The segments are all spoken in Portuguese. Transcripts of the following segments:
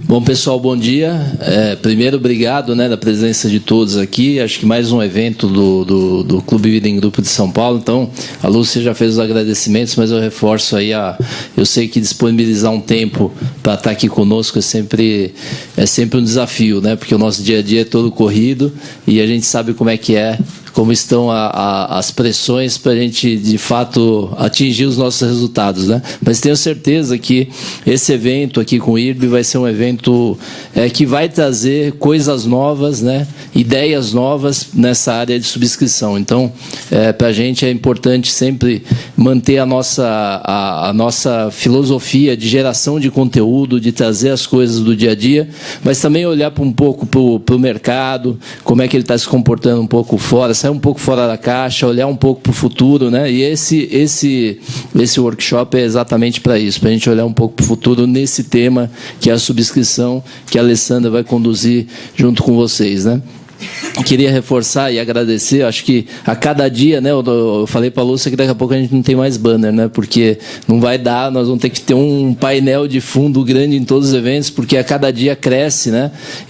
Bom, pessoal, bom dia. Primeiro, obrigado, da presença de todos aqui. Acho que mais um evento do Clube Vida em Grupo de São Paulo. Então, a Lúcia já fez os agradecimentos, mas eu reforço aí, eu sei que disponibilizar um tempo para estar aqui conosco é sempre um desafio, porque o nosso dia a dia é todo corrido e a gente sabe como estão as pressões para a gente, de fato, atingir os nossos resultados, Mas tenho certeza que esse evento aqui com o IRB vai ser um evento que vai trazer coisas novas, ideias novas nessa área de subscrição. Então, para a gente é importante sempre manter a nossa filosofia de geração de conteúdo, de trazer as coisas do dia a dia, mas também olhar um pouco para o mercado, como é que ele está se comportando um pouco fora, sair um pouco fora da caixa, olhar um pouco para o futuro, E esse workshop é exatamente para isso, para a gente olhar um pouco para o futuro nesse tema, que é a subscrição, que a Alessandra vai conduzir junto com vocês, Queria reforçar e agradecer, acho que a cada dia, eu falei para a Lúcia que daqui a pouco a gente não tem mais banner, porque não vai dar, nós vamos ter que ter um painel de fundo grande em todos os eventos, porque a cada dia cresce,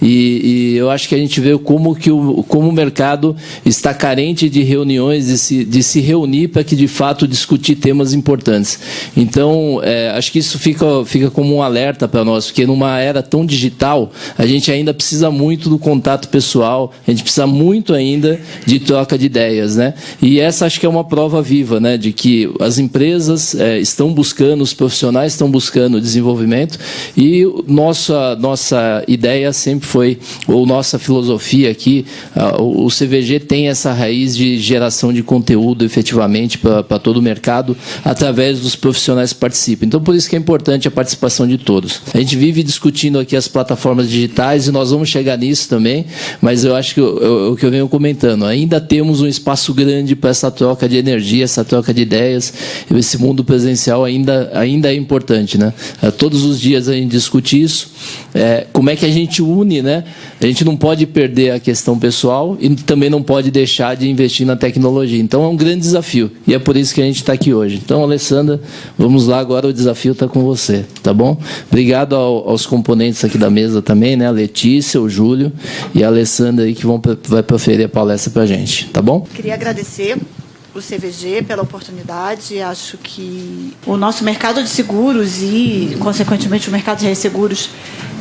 e eu acho que a gente vê como o mercado está carente de reuniões, de se reunir para que, de fato, discutir temas importantes. Então, acho que isso fica como um alerta para nós, porque numa era tão digital, a gente ainda precisa muito do contato pessoal, a gente precisa muito ainda de troca de ideias, E essa acho que é uma prova viva, de que as empresas estão buscando, os profissionais estão buscando desenvolvimento e nossa ideia sempre foi, ou nossa filosofia aqui, o CVG tem essa raiz de geração de conteúdo efetivamente para todo o mercado através dos profissionais que participam. Então, por isso que é importante a participação de todos. A gente vive discutindo aqui as plataformas digitais e nós vamos chegar nisso também, mas eu acho que o que eu venho comentando, ainda temos um espaço grande para essa troca de energia, essa troca de ideias, esse mundo presencial ainda é importante, Todos os dias a gente discute isso, como é que a gente une, A gente não pode perder a questão pessoal e também não pode deixar de investir na tecnologia. Então, é um grande desafio e é por isso que a gente está aqui hoje. Então, Alessandra, vamos lá, agora o desafio está com você, tá bom? Obrigado aos componentes aqui da mesa também, a Letícia, o Júlio e a Alessandra aí que vai proferir a palestra para a gente, tá bom? Queria agradecer o CVG pela oportunidade. Acho que o nosso mercado de seguros e, consequentemente, o mercado de resseguros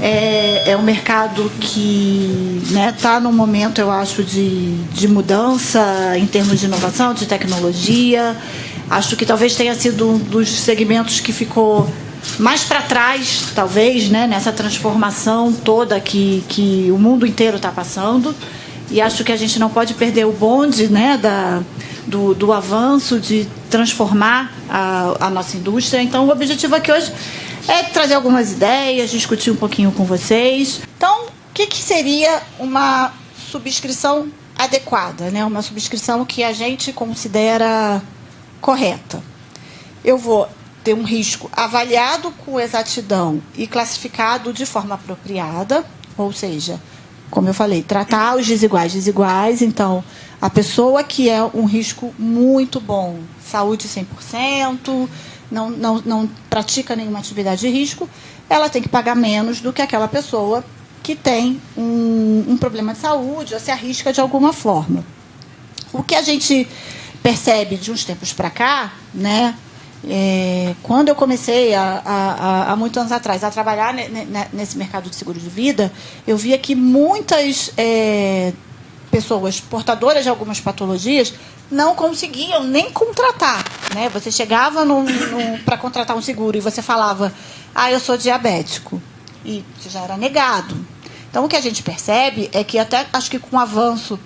é um mercado que está num momento, eu acho, de mudança em termos de inovação, de tecnologia. Acho que talvez tenha sido um dos segmentos que ficou mais para trás, talvez, nessa transformação toda que o mundo inteiro está passando. E acho que a gente não pode perder o bonde do avanço, de transformar a nossa indústria. Então, o objetivo aqui hoje é trazer algumas ideias, discutir um pouquinho com vocês. Então, o que seria uma subscrição adequada, uma subscrição que a gente considera correta? Eu vou ter um risco avaliado com exatidão e classificado de forma apropriada, ou seja, como eu falei, tratar os desiguais. Então, a pessoa que é um risco muito bom, saúde 100%, não pratica nenhuma atividade de risco, ela tem que pagar menos do que aquela pessoa que tem um problema de saúde ou se arrisca de alguma forma. O que a gente percebe de uns tempos para cá, quando eu comecei há muitos anos atrás a trabalhar nesse mercado de seguro de vida, eu via que muitas pessoas portadoras de algumas patologias não conseguiam nem contratar. Você chegava para contratar um seguro e você falava, eu sou diabético, e você já era negado. Então, o que a gente percebe é que até acho que com o avanço,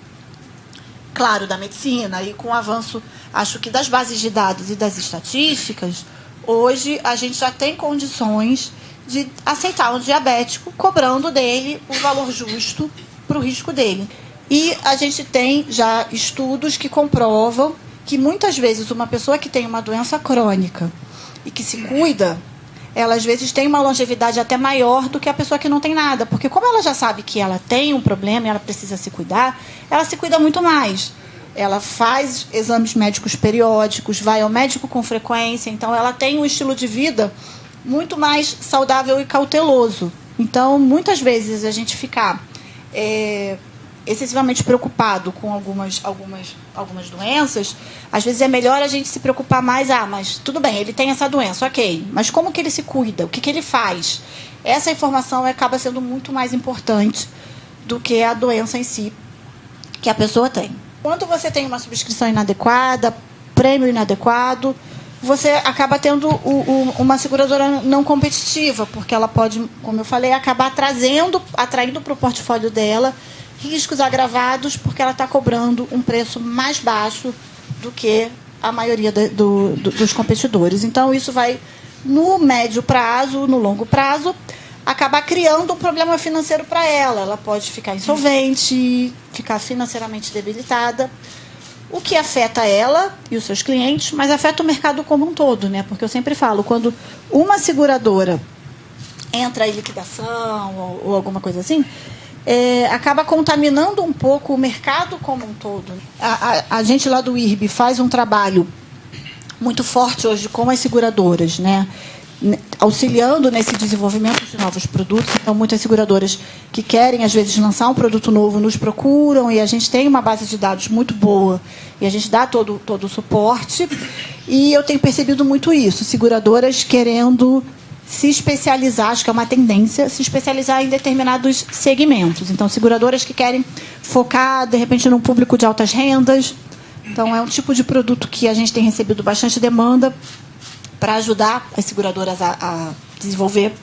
claro, da medicina e com o avanço, acho que das bases de dados e das estatísticas, hoje a gente já tem condições de aceitar um diabético cobrando dele o valor justo para o risco dele. E a gente tem já estudos que comprovam que muitas vezes uma pessoa que tem uma doença crônica e que se cuida, ela às vezes tem uma longevidade até maior do que a pessoa que não tem nada, porque como ela já sabe que ela tem um problema e ela precisa se cuidar, ela se cuida muito mais. Ela faz exames médicos periódicos, vai ao médico com frequência, então ela tem um estilo de vida muito mais saudável e cauteloso. Então, muitas vezes, a gente ficar excessivamente preocupado com algumas doenças, às vezes é melhor a gente se preocupar mais, mas tudo bem, ele tem essa doença, ok, mas como que ele se cuida? O que ele faz? Essa informação acaba sendo muito mais importante do que a doença em si que a pessoa tem. Quando você tem uma subscrição inadequada, prêmio inadequado, você acaba tendo uma seguradora não competitiva, porque ela pode, como eu falei, acabar atraindo para o portfólio dela riscos agravados, porque ela está cobrando um preço mais baixo do que a maioria dos competidores. Então, isso vai, no médio prazo, no longo prazo, acabar criando um problema financeiro para ela. Ela pode ficar insolvente, ficar financeiramente debilitada, o que afeta ela e os seus clientes, mas afeta o mercado como um todo, né? Porque eu sempre falo, quando uma seguradora entra em liquidação ou alguma coisa assim, acaba contaminando um pouco o mercado como um todo. A gente lá do IRB faz um trabalho muito forte hoje com as seguradoras, né? Auxiliando nesse desenvolvimento de novos produtos. Então, muitas seguradoras que querem, às vezes, lançar um produto novo nos procuram, e a gente tem uma base de dados muito boa, e a gente dá todo o suporte. E eu tenho percebido muito isso, seguradoras querendo se especializar, acho que é uma tendência, se especializar em determinados segmentos. Então, seguradoras que querem focar, de repente, num público de altas rendas. Então, é um tipo de produto que a gente tem recebido bastante demanda para ajudar as seguradoras a desenvolver.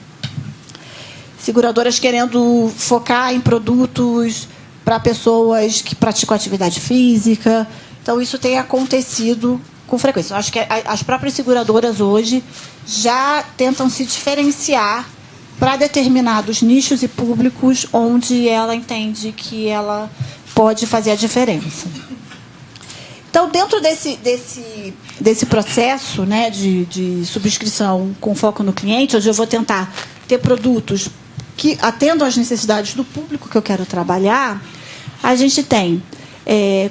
Seguradoras querendo focar em produtos para pessoas que praticam atividade física. Então, isso tem acontecido com frequência. Eu acho que as próprias seguradoras hoje já tentam se diferenciar para determinados nichos e públicos onde ela entende que ela pode fazer a diferença. Então, dentro desse processo, né, de subscrição com foco no cliente, hoje eu vou tentar ter produtos que atendam às necessidades do público que eu quero trabalhar. A gente tem,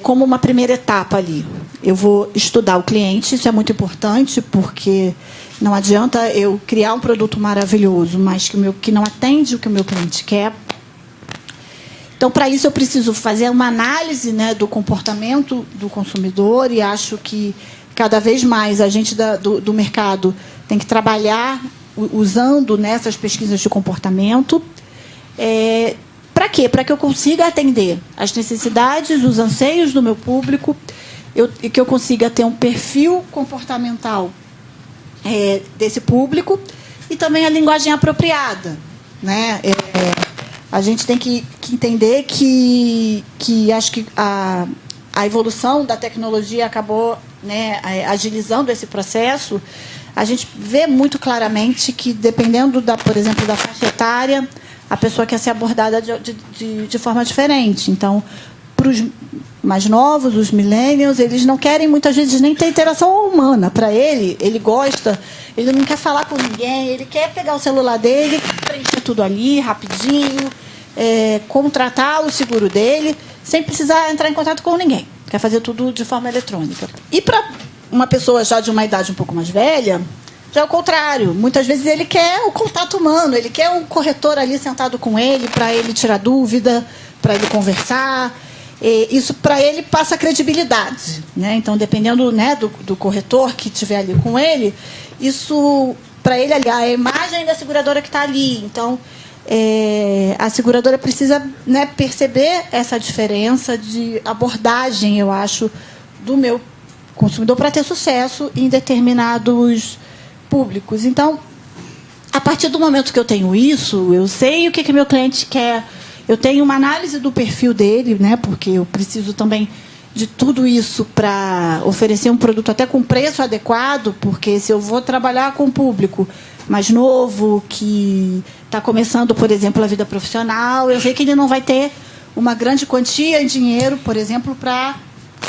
como uma primeira etapa ali, eu vou estudar o cliente. Isso é muito importante, porque não adianta eu criar um produto maravilhoso, mas que não atende o que o meu cliente quer. Então, para isso, eu preciso fazer uma análise, né, do comportamento do consumidor, e acho que, cada vez mais, a gente do mercado tem que trabalhar usando nessas pesquisas de comportamento. Para quê? Para que eu consiga atender as necessidades, os anseios do meu público, e que eu consiga ter um perfil comportamental desse público, e também a linguagem apropriada, né? A gente tem que entender que acho que a evolução da tecnologia acabou, né, agilizando esse processo. A gente vê muito claramente que, dependendo, por exemplo, da faixa etária, a pessoa quer ser abordada de forma diferente. Então, para os mais novos, os millennials, eles não querem, muitas vezes, nem ter interação humana. Para ele gosta, ele não quer falar com ninguém, ele quer pegar o celular dele, preencher tudo ali, rapidinho, contratar o seguro dele, sem precisar entrar em contato com ninguém. Quer fazer tudo de forma eletrônica. E para uma pessoa já de uma idade um pouco mais velha, já é o contrário. Muitas vezes ele quer o contato humano, ele quer um corretor ali sentado com ele, para ele tirar dúvida, para ele conversar. Isso, para ele, passa credibilidade, né? Então, dependendo, né, do corretor que estiver ali com ele, isso, para ele, é a imagem da seguradora que está ali. Então, a seguradora precisa, né, perceber essa diferença de abordagem, eu acho, do meu consumidor para ter sucesso em determinados públicos. Então, a partir do momento que eu tenho isso, eu sei o que meu cliente quer. Eu tenho uma análise do perfil dele, né, porque eu preciso também de tudo isso para oferecer um produto até com preço adequado, porque se eu vou trabalhar com um público mais novo, que está começando, por exemplo, a vida profissional, eu sei que ele não vai ter uma grande quantia em dinheiro, por exemplo, para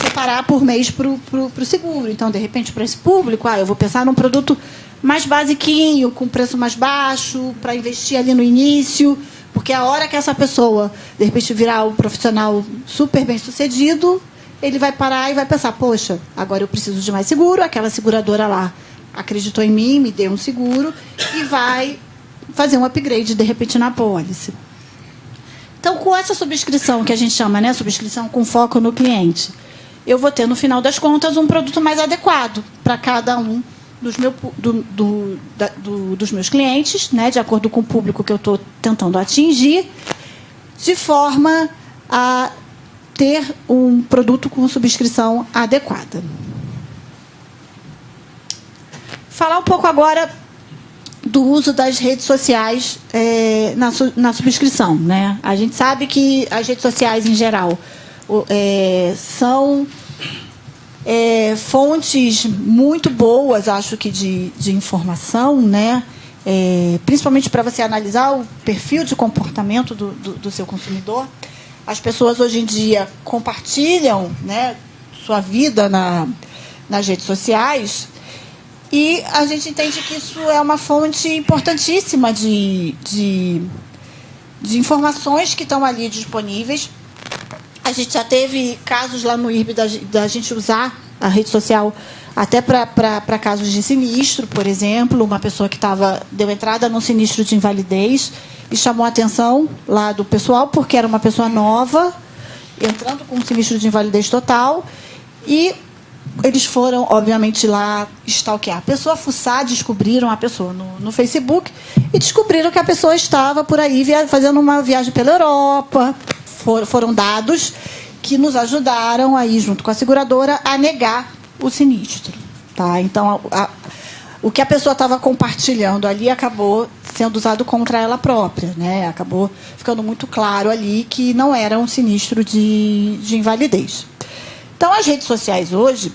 separar por mês para o seguro. Então, de repente, para esse público, eu vou pensar num produto mais basiquinho, com preço mais baixo, para investir ali no início. Porque a hora que essa pessoa, de repente, virar um profissional super bem-sucedido, ele vai parar e vai pensar, poxa, agora eu preciso de mais seguro, aquela seguradora lá acreditou em mim, me deu um seguro, e vai fazer um upgrade, de repente, na apólice. Então, com essa subscrição, que a gente chama, né, subscrição com foco no cliente, eu vou ter, no final das contas, um produto mais adequado para cada um dos meus clientes, né, de acordo com o público que eu estou tentando atingir, de forma a ter um produto com subscrição adequada. Falar um pouco agora do uso das redes sociais na subscrição, né? A gente sabe que as redes sociais, em geral, são fontes muito boas, acho que, de informação, né? Principalmente para você analisar o perfil de comportamento do seu consumidor. As pessoas, hoje em dia, compartilham, né, sua vida nas redes sociais. E a gente entende que isso é uma fonte importantíssima de informações que estão ali disponíveis. A gente já teve casos lá no IRB da gente usar a rede social até para casos de sinistro, por exemplo. Uma pessoa que deu entrada num sinistro de invalidez e chamou a atenção lá do pessoal, porque era uma pessoa nova, entrando com um sinistro de invalidez total. E eles foram, obviamente, lá stalkear a pessoa, fuçar, descobriram a pessoa no Facebook e descobriram que a pessoa estava por aí fazendo uma viagem pela Europa. Foram dados que nos ajudaram, aí, junto com a seguradora, a negar o sinistro. Tá? Então, o que a pessoa estava compartilhando ali acabou sendo usado contra ela própria, né? Acabou ficando muito claro ali que não era um sinistro de invalidez. Então, as redes sociais hoje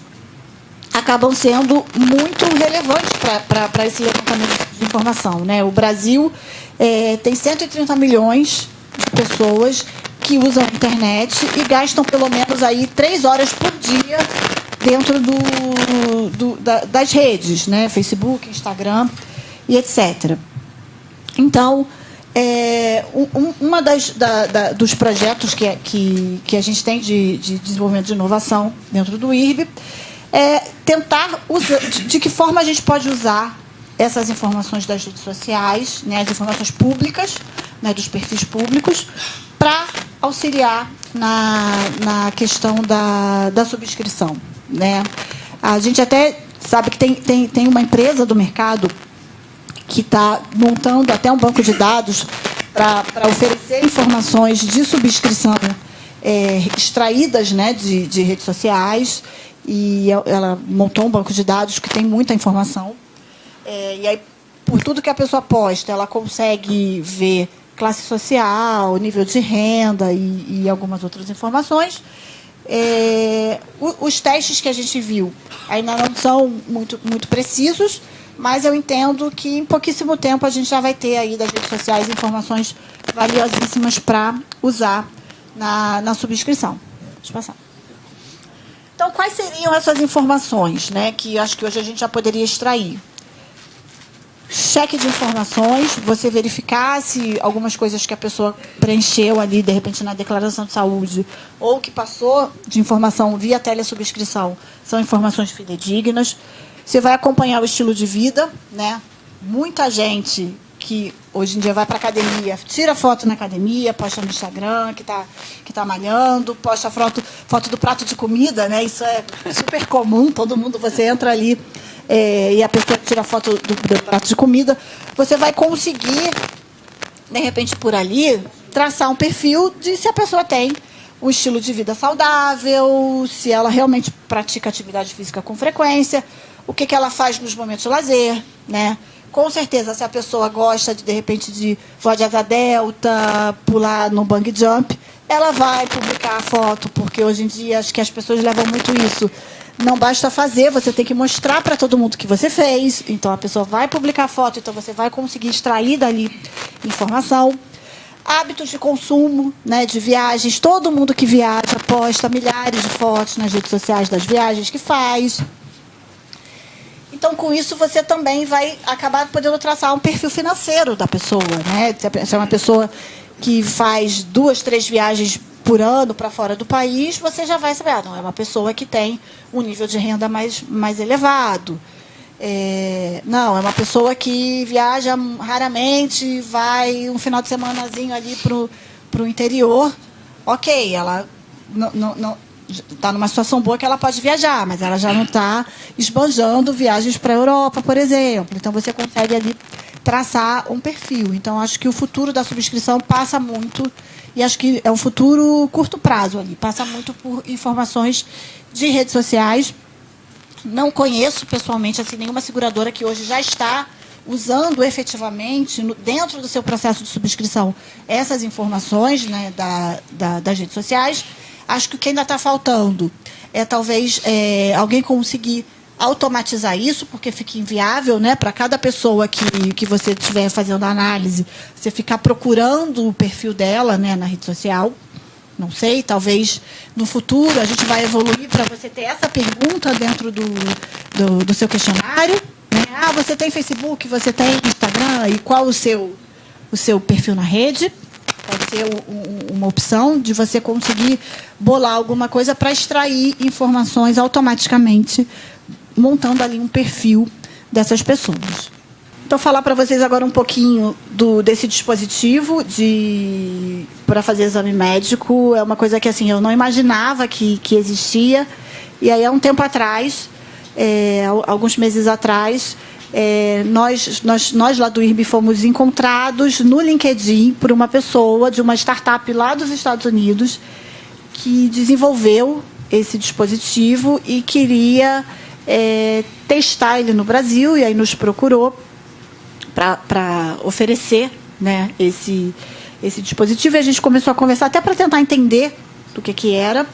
acabam sendo muito relevantes para esse levantamento de informação, né? O Brasil tem 130 milhões de pessoas que usam a internet e gastam pelo menos aí 3 horas por dia dentro das redes, né? Facebook, Instagram e etc. Então, uma dos projetos que a gente tem de desenvolvimento de inovação dentro do IRB é tentar usar, de que forma a gente pode usar essas informações das redes sociais, né, as informações públicas, né, dos perfis públicos, para auxiliar na questão da subscrição, né? A gente até sabe que tem uma empresa do mercado que está montando até um banco de dados para oferecer informações de subscrição extraídas, né, de redes sociais, e ela montou um banco de dados que tem muita informação. E aí, por tudo que a pessoa posta, ela consegue ver classe social, nível de renda e algumas outras informações. Os testes que a gente viu ainda não são muito precisos, mas eu entendo que em pouquíssimo tempo a gente já vai ter aí das redes sociais informações valiosíssimas para usar na subscrição. Deixa eu passar. Então, quais seriam essas informações, né, que acho que hoje a gente já poderia extrair? Cheque de informações, você verificar se algumas coisas que a pessoa preencheu ali, de repente, na declaração de saúde, ou que passou de informação via telesubscrição, são informações fidedignas. Você vai acompanhar o estilo de vida, né? Muita gente que hoje em dia vai para a academia, tira foto na academia, posta no Instagram, que tá malhando, posta foto do prato de comida, né? Isso é super comum, todo mundo, você entra ali e a pessoa tira foto do prato de comida. Você vai conseguir, de repente, por ali, traçar um perfil de se a pessoa tem um estilo de vida saudável, se ela realmente pratica atividade física com frequência, o que ela faz nos momentos de lazer, né? Com certeza, se a pessoa gosta, de repente, de voar de asa delta, pular no bungee jump, ela vai publicar a foto, porque hoje em dia acho que as pessoas levam muito isso. Não basta fazer, você tem que mostrar para todo mundo que você fez. Então, a pessoa vai publicar a foto, então você vai conseguir extrair dali informação. Hábitos de consumo, né, de viagens. Todo mundo que viaja posta milhares de fotos nas redes sociais das viagens que faz. Então, com isso, você também vai acabar podendo traçar um perfil financeiro da pessoa, né? Se é uma pessoa que faz 2, 3 viagens por ano para fora do país, você já vai saber, não, é uma pessoa que tem um nível de renda mais elevado. Não, é uma pessoa que viaja raramente, vai um final de semanazinho ali para o interior. Ok, ela não está numa situação boa que ela pode viajar, mas ela já não está esbanjando viagens para a Europa, por exemplo. Então, você consegue ali traçar um perfil. Então, acho que o futuro da subscrição passa muito, e acho que é um futuro curto prazo ali, passa muito por informações de redes sociais. Não conheço pessoalmente assim, nenhuma seguradora que hoje já está usando efetivamente, dentro do seu processo de subscrição, essas informações, né, das redes sociais. Acho que o que ainda está faltando é talvez alguém conseguir automatizar isso, porque fica inviável, né, para cada pessoa que você estiver fazendo a análise, você ficar procurando o perfil dela, né, na rede social. Não sei, talvez no futuro a gente vai evoluir para você ter essa pergunta dentro do seu questionário. Né? Você tem Facebook, você tem Instagram, e qual o seu perfil na rede? Pode ser uma opção de você conseguir bolar alguma coisa para extrair informações automaticamente, montando ali um perfil dessas pessoas. Então, falar para vocês agora um pouquinho desse dispositivo para fazer exame médico. É uma coisa que assim, eu não imaginava que existia. E aí, há um tempo atrás, alguns meses atrás, nós lá do IRB fomos encontrados no LinkedIn por uma pessoa de uma startup lá dos Estados Unidos que desenvolveu esse dispositivo e queria testar ele no Brasil, e aí nos procurou para oferecer, né, esse dispositivo. E a gente começou a conversar até para tentar entender do que era.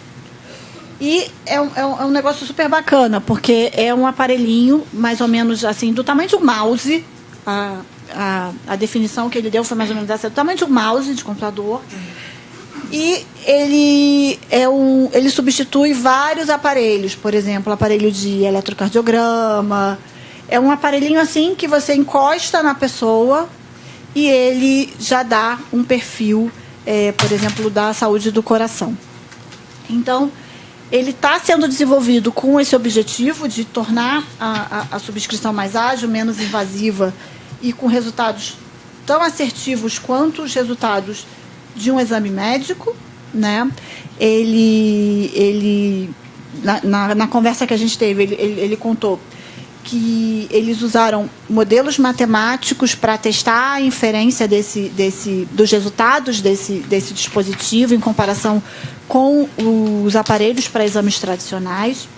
E é um negócio super bacana, porque é um aparelhinho mais ou menos assim, do tamanho de um mouse. A definição que ele deu foi mais ou menos essa, do tamanho de um mouse de computador. E ele substitui vários aparelhos, por exemplo, aparelho de eletrocardiograma. É um aparelhinho assim que você encosta na pessoa e ele já dá um perfil, por exemplo, da saúde do coração. Então, ele está sendo desenvolvido com esse objetivo de tornar a subscrição mais ágil, menos invasiva e com resultados tão assertivos quanto os resultados de um exame médico, né? Na conversa que a gente teve, ele contou que eles usaram modelos matemáticos para testar a inferência dos resultados desse dispositivo em comparação com os aparelhos para exames tradicionais,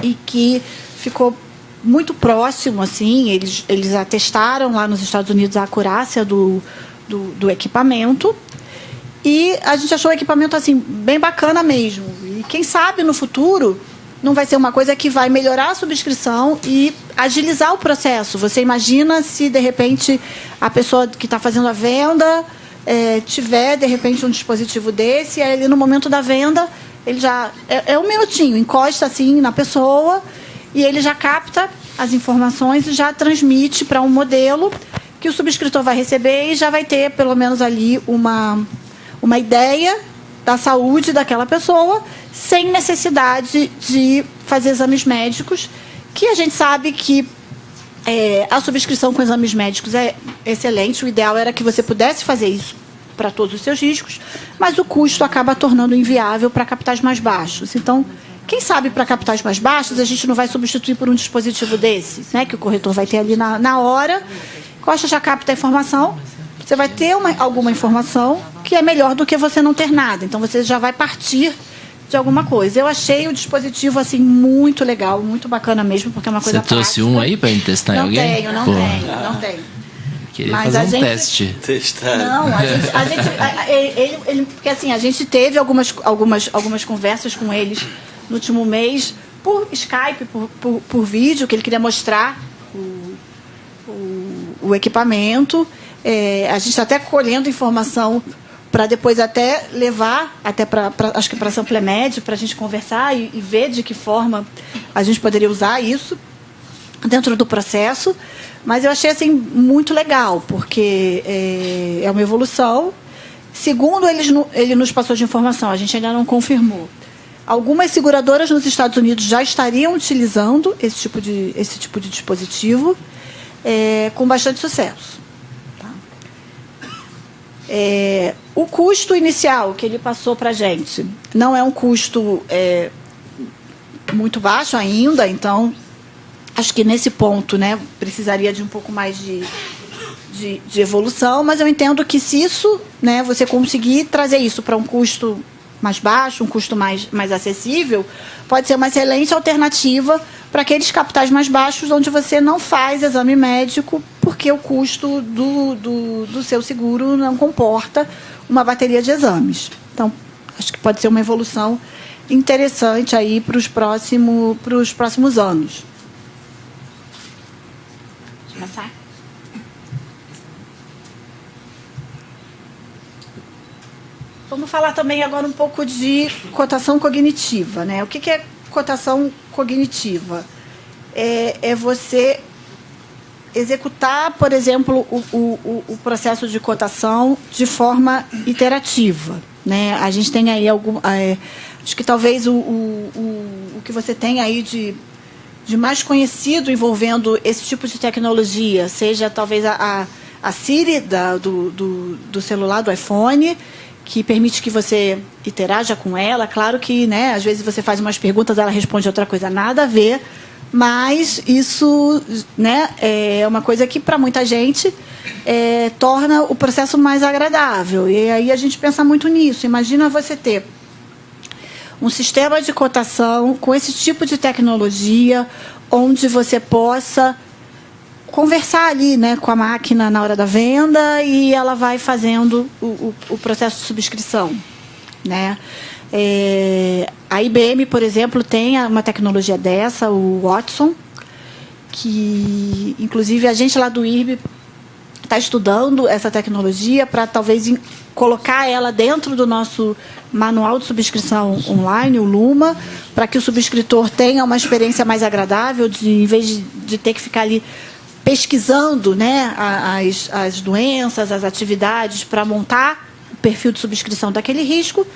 e que ficou muito próximo, assim, eles atestaram lá nos Estados Unidos a acurácia do equipamento, e a gente achou o equipamento assim, bem bacana mesmo. E quem sabe no futuro não vai ser uma coisa que vai melhorar a subscrição e agilizar o processo. Você imagina se, de repente, a pessoa que está fazendo a venda tiver, de repente, um dispositivo desse, e aí, no momento da venda, ele já... um minutinho, encosta assim na pessoa, e ele já capta as informações e já transmite para um modelo que o subscritor vai receber e já vai ter, pelo menos ali, uma ideia da saúde daquela pessoa, sem necessidade de fazer exames médicos, que a gente sabe que a subscrição com exames médicos é excelente. O ideal era que você pudesse fazer isso para todos os seus riscos, mas o custo acaba tornando inviável para capitais mais baixos. Então, quem sabe para capitais mais baixos a gente não vai substituir por um dispositivo desse, né, que o corretor vai ter ali na hora. Costa já capta a informação, você vai ter alguma informação que é melhor do que você não ter nada. Então, você já vai partir de alguma coisa. Eu achei o dispositivo assim muito legal, muito bacana mesmo, porque é uma coisa prática. Você trouxe um aí para gente testar em alguém? Não tenho. Queria fazer um teste. Testar. Não, porque assim, a gente teve algumas conversas com eles no último mês, por Skype, por vídeo, que ele queria mostrar o equipamento. A gente está até colhendo informação para depois até levar até acho que para a Samplemed, para a gente conversar e ver de que forma a gente poderia usar isso dentro do processo. Mas eu achei assim muito legal, porque é uma evolução. Segundo ele nos passou de informação, a gente ainda não confirmou. Algumas seguradoras nos Estados Unidos já estariam utilizando esse tipo de dispositivo com bastante sucesso. Tá? O custo inicial que ele passou para a gente não é um custo muito baixo ainda, então acho que nesse ponto, né, precisaria de um pouco mais de evolução, mas eu entendo que se isso, né, você conseguir trazer isso para um custo mais baixo, um custo mais acessível, pode ser uma excelente alternativa para aqueles capitais mais baixos onde você não faz exame médico porque o custo do seu seguro não comporta uma bateria de exames. Então, acho que pode ser uma evolução interessante aí para os próximos anos. Deixa eu passar. Vamos falar também agora um pouco de cotação cognitiva, né? O que é cotação cognitiva? É você executar, por exemplo, o processo de cotação de forma iterativa, né? A gente tem aí acho que talvez o que você tem aí de mais conhecido envolvendo esse tipo de tecnologia, seja talvez a Siri do celular, do iPhone, que permite que você interaja com ela. Claro que, né, às vezes você faz umas perguntas, ela responde outra coisa, nada a ver, mas isso, né, é uma coisa que, para muita gente, torna o processo mais agradável. E aí a gente pensa muito nisso. Imagina você ter um sistema de cotação com esse tipo de tecnologia, onde você possa conversar ali, né, com a máquina na hora da venda e ela vai fazendo o processo de subscrição, né? A IBM, por exemplo, tem uma tecnologia dessa, o Watson, que, inclusive, a gente lá do IRB está estudando essa tecnologia para talvez colocar ela dentro do nosso manual de subscrição online, o Luma, para que o subscritor tenha uma experiência mais agradável, em vez de ter que ficar ali pesquisando, né, as doenças, as atividades, para montar o perfil de subscrição daquele risco,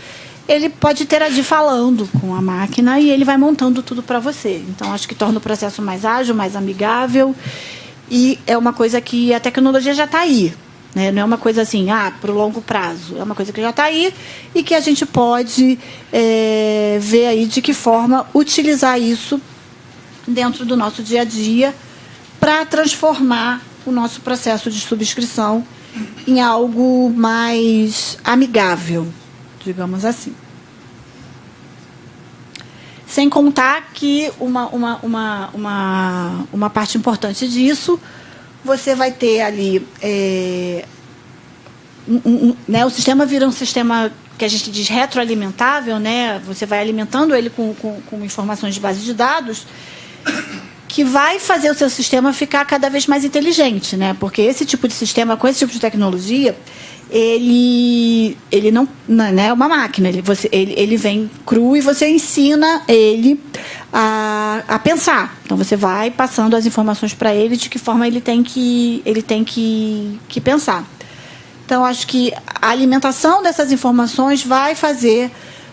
ele pode interagir falando com a máquina e ele vai montando tudo para você. Então, acho que torna o processo mais ágil, mais amigável, e é uma coisa que a tecnologia já está aí, né? Não é uma coisa assim, para o longo prazo. É uma coisa que já está aí e que a gente pode ver aí de que forma utilizar isso dentro do nosso dia a dia, para transformar o nosso processo de subscrição em algo mais amigável, digamos assim. Sem contar que uma parte importante disso, você vai ter ali... né, o sistema vira um sistema que a gente diz retroalimentável, né? Você vai alimentando ele com informações de base de dados, que vai fazer o seu sistema ficar cada vez mais inteligente, né? Porque esse tipo de sistema, com esse tipo de tecnologia, ele não é uma máquina, ele vem cru e você ensina ele a pensar. Então, você vai passando as informações para ele de que forma ele tem que pensar. Então, acho que a alimentação dessas informações vai fazer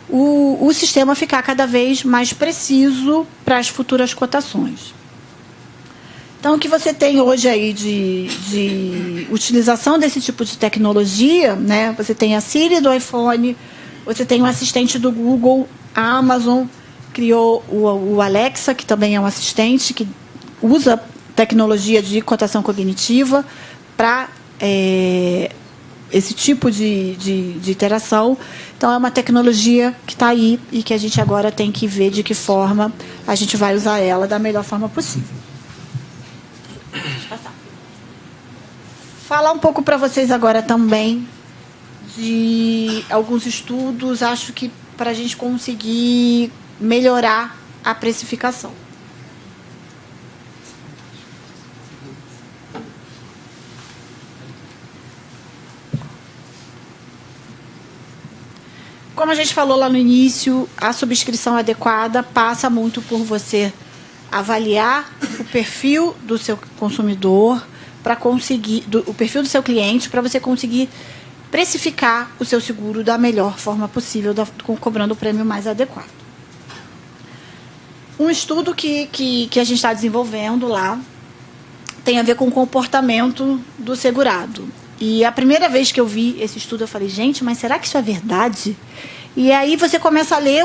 o sistema ficar cada vez mais preciso para as futuras cotações. Então, o que você tem hoje aí de utilização desse tipo de tecnologia, né? Você tem a Siri do iPhone, você tem o assistente do Google, a Amazon criou o Alexa, que também é um assistente que usa tecnologia de cotação cognitiva para esse tipo de interação. Então, é uma tecnologia que está aí e que a gente agora tem que ver de que forma a gente vai usar ela da melhor forma possível. Falar um pouco para vocês agora também de alguns estudos, acho que para a gente conseguir melhorar a precificação. Como a gente falou lá no início, a subscrição adequada passa muito por você avaliar o perfil do seu consumidor, para conseguir o perfil do seu cliente, para você conseguir precificar o seu seguro da melhor forma possível, cobrando o prêmio mais adequado. Um estudo que a gente está desenvolvendo lá tem a ver com o comportamento do segurado. E a primeira vez que eu vi esse estudo, eu falei, gente, mas será que isso é verdade? E aí você começa a ler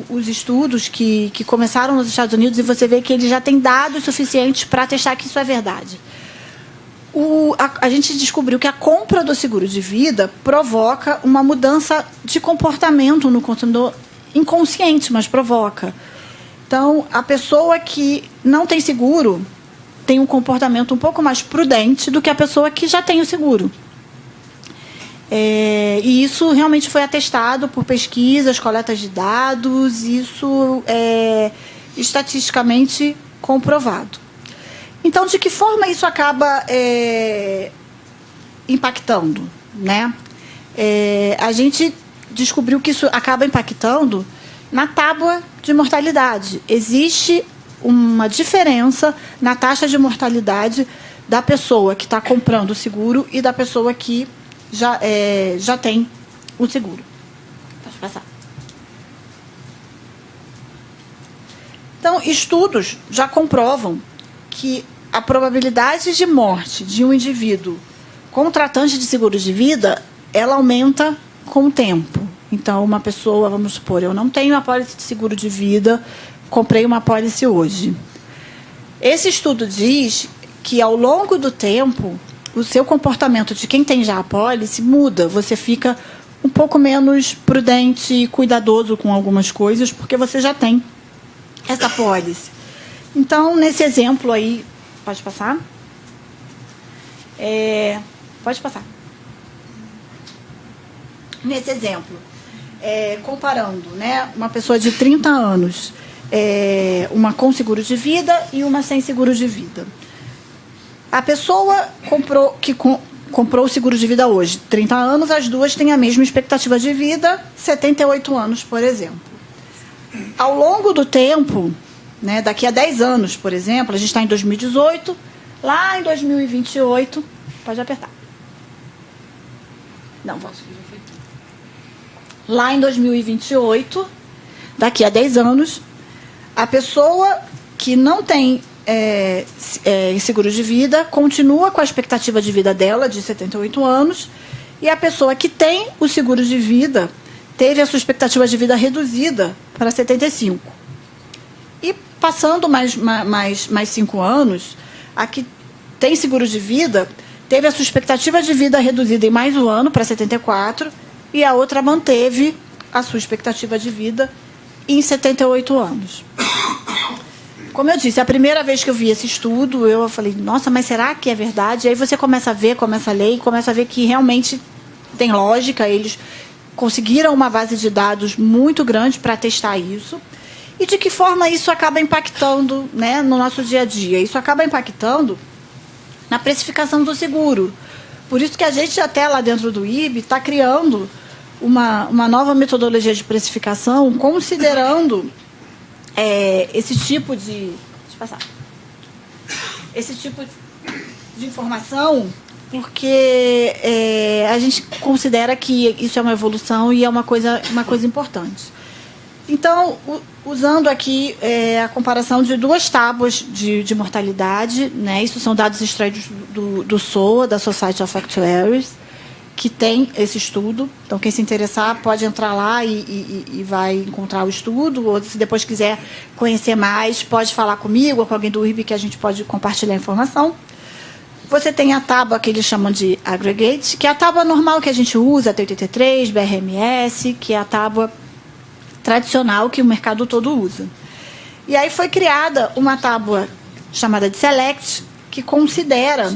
os estudos que começaram nos Estados Unidos e você vê que eles já têm dados suficientes para atestar que isso é verdade. A gente descobriu que a compra do seguro de vida provoca uma mudança de comportamento no consumidor, inconsciente, mas provoca. Então, a pessoa que não tem seguro tem um comportamento um pouco mais prudente do que a pessoa que já tem o seguro. E isso realmente foi atestado por pesquisas, coletas de dados, isso é estatisticamente comprovado. Então, de que forma isso acaba impactando, né? A gente descobriu que isso acaba impactando na tábua de mortalidade. Existe uma diferença na taxa de mortalidade da pessoa que está comprando o seguro e da pessoa que já tem o seguro. Pode passar. Então, estudos já comprovam que a probabilidade de morte de um indivíduo contratante de seguro de vida, ela aumenta com o tempo. Então, uma pessoa, vamos supor, eu não tenho apólice de seguro de vida, comprei uma apólice hoje. Esse estudo diz que, ao longo do tempo, o seu comportamento de quem tem já a apólice muda. Você fica um pouco menos prudente e cuidadoso com algumas coisas, porque você já tem essa apólice. Então, nesse exemplo aí, pode passar? Pode passar. Nesse exemplo, comparando, né, uma pessoa de 30 anos, uma com seguro de vida e uma sem seguro de vida. A pessoa comprou o seguro de vida hoje, 30 anos, as duas têm a mesma expectativa de vida, 78 anos, por exemplo. Ao longo do tempo, né, daqui a 10 anos, por exemplo, a gente está em 2018, lá em 2028, pode apertar. Não, posso. Lá em 2028, daqui a 10 anos, a pessoa que não tem seguro de vida continua com a expectativa de vida dela, de 78 anos, e a pessoa que tem o seguro de vida teve a sua expectativa de vida reduzida para 75. E passando mais 5 anos, a que tem seguro de vida teve a sua expectativa de vida reduzida em mais um ano para 74, e a outra manteve a sua expectativa de vida em 78 anos. Como eu disse, a primeira vez que eu vi esse estudo, eu falei, nossa, mas será que é verdade? E aí você começa a ver, começa a ler, e começa a ver que realmente tem lógica, eles conseguiram uma base de dados muito grande para testar isso. E de que forma isso acaba impactando, né, no nosso dia a dia? Isso acaba impactando na precificação do seguro. Por isso que a gente, até lá dentro do IB, está criando uma nova metodologia de precificação, considerando esse tipo de... Deixa eu passar. Esse tipo de informação, porque a gente considera que isso é uma evolução e é uma coisa importante. Então, usando aqui a comparação de duas tábuas de mortalidade, né? Isso são dados extraídos do SOA, da Society of Actuaries, que tem esse estudo. Então, quem se interessar pode entrar lá e vai encontrar o estudo, ou se depois quiser conhecer mais, pode falar comigo ou com alguém do IRB que a gente pode compartilhar a informação. Você tem a tábua que eles chamam de aggregate, que é a tábua normal que a gente usa, T83, BRMS, que é a tábua tradicional que o mercado todo usa. E aí foi criada uma tábua chamada de Select, que considera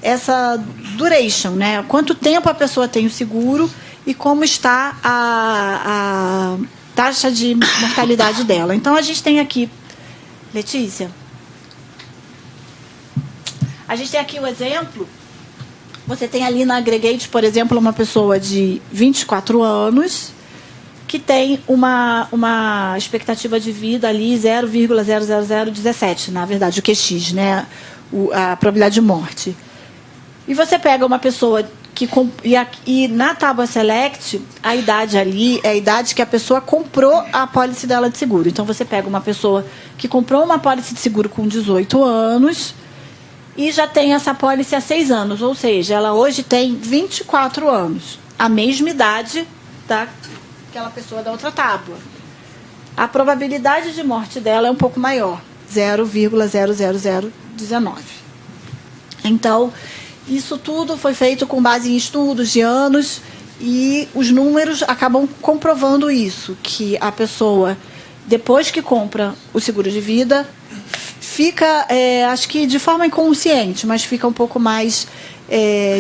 essa duration, né? Quanto tempo a pessoa tem o seguro e como está a taxa de mortalidade dela. Então, a gente tem aqui... Letícia? A gente tem aqui o exemplo. Você tem ali na Aggregate, por exemplo, uma pessoa de 24 anos que tem uma expectativa de vida ali 0,00017, na verdade, o QX, né? A probabilidade de morte. E você pega uma pessoa E na Tábua Select, a idade ali é a idade que a pessoa comprou a apólice dela de seguro. Então, você pega uma pessoa que comprou uma apólice de seguro com 18 anos e já tem essa apólice há 6 anos. Ou seja, ela hoje tem 24 anos. A mesma idade daquela pessoa da outra tábua. A probabilidade de morte dela é um pouco maior. 0,00019. Então, isso tudo foi feito com base em estudos de anos e os números acabam comprovando isso, que a pessoa, depois que compra o seguro de vida, fica, acho que de forma inconsciente, mas fica um pouco mais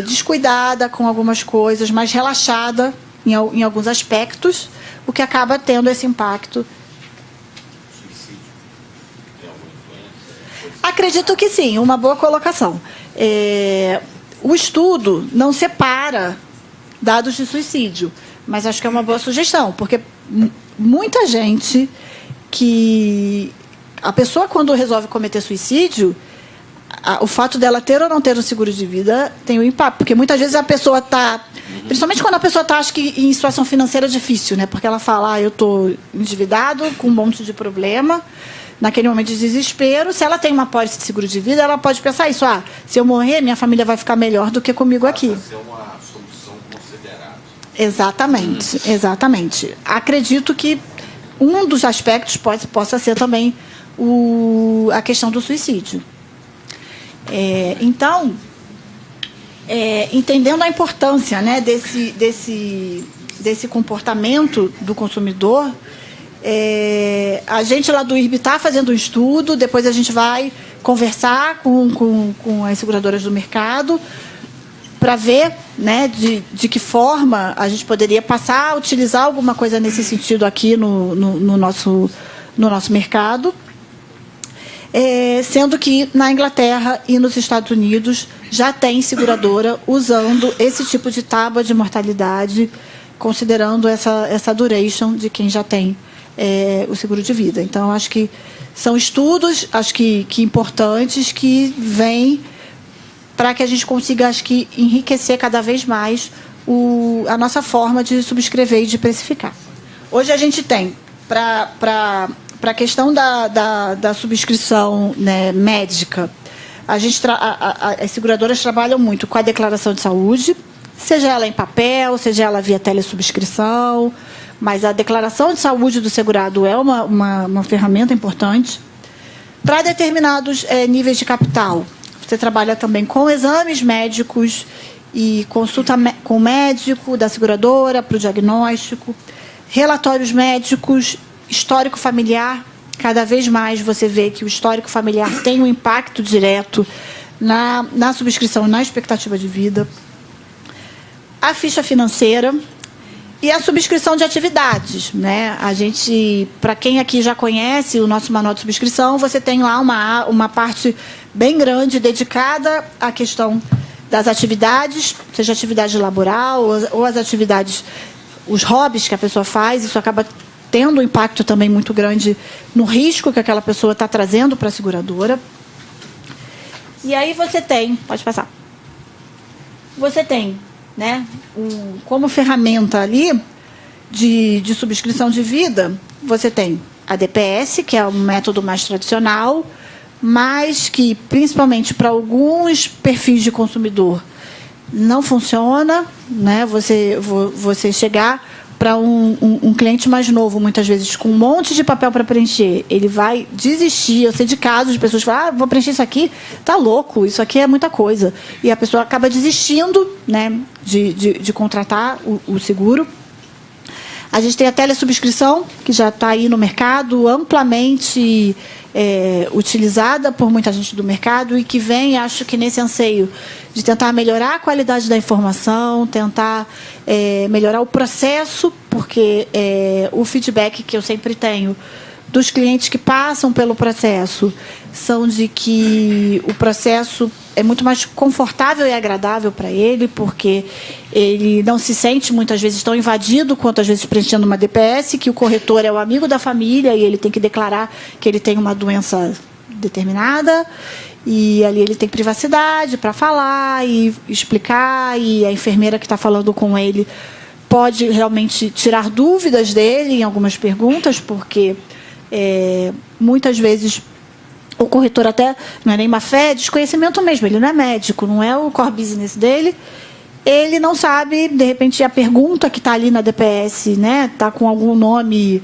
descuidada com algumas coisas, mais relaxada em alguns aspectos, o que acaba tendo esse impacto. Acredito que sim, uma boa colocação. O estudo não separa dados de suicídio, mas acho que é uma boa sugestão, porque muita gente que... A pessoa, quando resolve cometer suicídio, o fato dela ter ou não ter um seguro de vida tem um impacto, porque muitas vezes a pessoa está... Principalmente quando a pessoa está, acho que, em situação financeira difícil, né? Porque ela fala, eu estou endividado, com um monte de problema... Naquele momento de desespero, se ela tem uma apólice de seguro de vida, ela pode pensar isso. Se eu morrer, minha família vai ficar melhor do que comigo aqui. Vai ser uma solução considerada. Exatamente. Acredito que um dos aspectos possa ser também a questão do suicídio. Então, entendendo a importância, né, desse comportamento do consumidor, a gente lá do IRB está fazendo um estudo, depois a gente vai conversar com as seguradoras do mercado para ver, né, de que forma a gente poderia passar a utilizar alguma coisa nesse sentido aqui no nosso mercado, sendo que na Inglaterra e nos Estados Unidos já tem seguradora usando esse tipo de tábua de mortalidade, considerando essa duration de quem já tem o seguro de vida. Então, acho que são estudos, acho que importantes, que vêm para que a gente consiga, acho que, enriquecer cada vez mais a nossa forma de subscrever e de precificar. Hoje a gente tem, para a questão da subscrição, né, médica, as seguradoras trabalham muito com a declaração de saúde, seja ela em papel, seja ela via telesubscrição, mas a declaração de saúde do segurado é uma ferramenta importante. Para determinados níveis de capital, você trabalha também com exames médicos e consulta com o médico da seguradora para o diagnóstico, relatórios médicos, histórico familiar. Cada vez mais você vê que o histórico familiar tem um impacto direto na subscrição, na expectativa de vida. A ficha financeira e a subscrição de atividades, né? A gente, para quem aqui já conhece o nosso manual de subscrição, você tem lá uma parte bem grande dedicada à questão das atividades, seja atividade laboral ou as atividades, os hobbies que a pessoa faz. Isso acaba tendo um impacto também muito grande no risco que aquela pessoa está trazendo para a seguradora. E aí você tem, pode passar, você tem, né, como ferramenta ali de subscrição de vida, você tem a DPS, que é um método mais tradicional, mas que, principalmente para alguns perfis de consumidor, não funciona, né? Você chegar para um cliente mais novo, muitas vezes com um monte de papel para preencher, ele vai desistir. Eu sei de casos de pessoas que falam, vou preencher isso aqui, tá louco, isso aqui é muita coisa. E a pessoa acaba desistindo, né, de contratar o seguro. A gente tem a telesubscrição, que já está aí no mercado, amplamente utilizada por muita gente do mercado e que vem, acho que nesse anseio de tentar melhorar a qualidade da informação, tentar melhorar o processo, porque o feedback que eu sempre tenho dos clientes que passam pelo processo são de que o processo é muito mais confortável e agradável para ele, porque ele não se sente muitas vezes tão invadido quanto às vezes preenchendo uma DPS, que o corretor é o amigo da família e ele tem que declarar que ele tem uma doença determinada, e ali ele tem privacidade para falar e explicar, e a enfermeira que está falando com ele pode realmente tirar dúvidas dele em algumas perguntas, porque muitas vezes o corretor até não é nem má fé, é desconhecimento mesmo, ele não é médico, não é o core business dele, ele não sabe, de repente, a pergunta que está ali na DPS, né, está com algum nome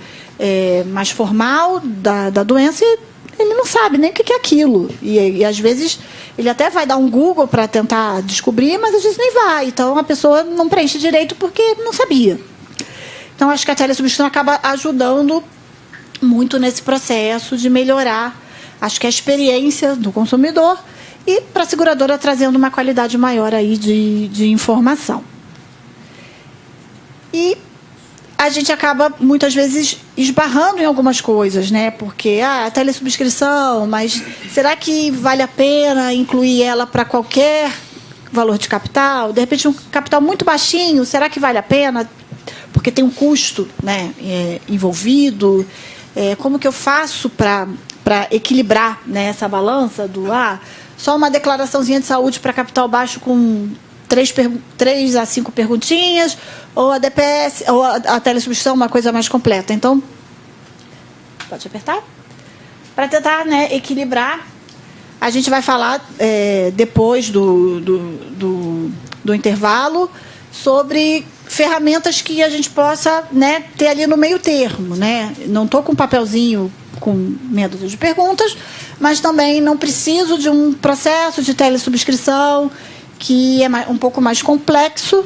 mais formal da doença, e ele não sabe nem o que é aquilo. E às vezes ele até vai dar um Google para tentar descobrir, mas às vezes nem vai. Então a pessoa não preenche direito porque não sabia. Então acho que a telesubscrição acaba ajudando muito nesse processo de melhorar, acho que a experiência do consumidor, e para a seguradora trazendo uma qualidade maior aí de informação. E a gente acaba, muitas vezes, esbarrando em algumas coisas, né? Porque a telesubscrição, mas será que vale a pena incluir ela para qualquer valor de capital? De repente, um capital muito baixinho, será que vale a pena? Porque tem um custo, né, envolvido. Como que eu faço para equilibrar, né, essa balança do só uma declaraçãozinha de saúde para capital baixo com 3 a 5 perguntinhas, ou a DPS, ou a telesubscrição, uma coisa mais completa. Então, pode apertar? Para tentar, né, equilibrar, a gente vai falar depois do intervalo sobre ferramentas que a gente possa, né, ter ali no meio termo, né? Não estou com um papelzinho com meia dúzia de perguntas, mas também não preciso de um processo de telesubscrição que é um pouco mais complexo,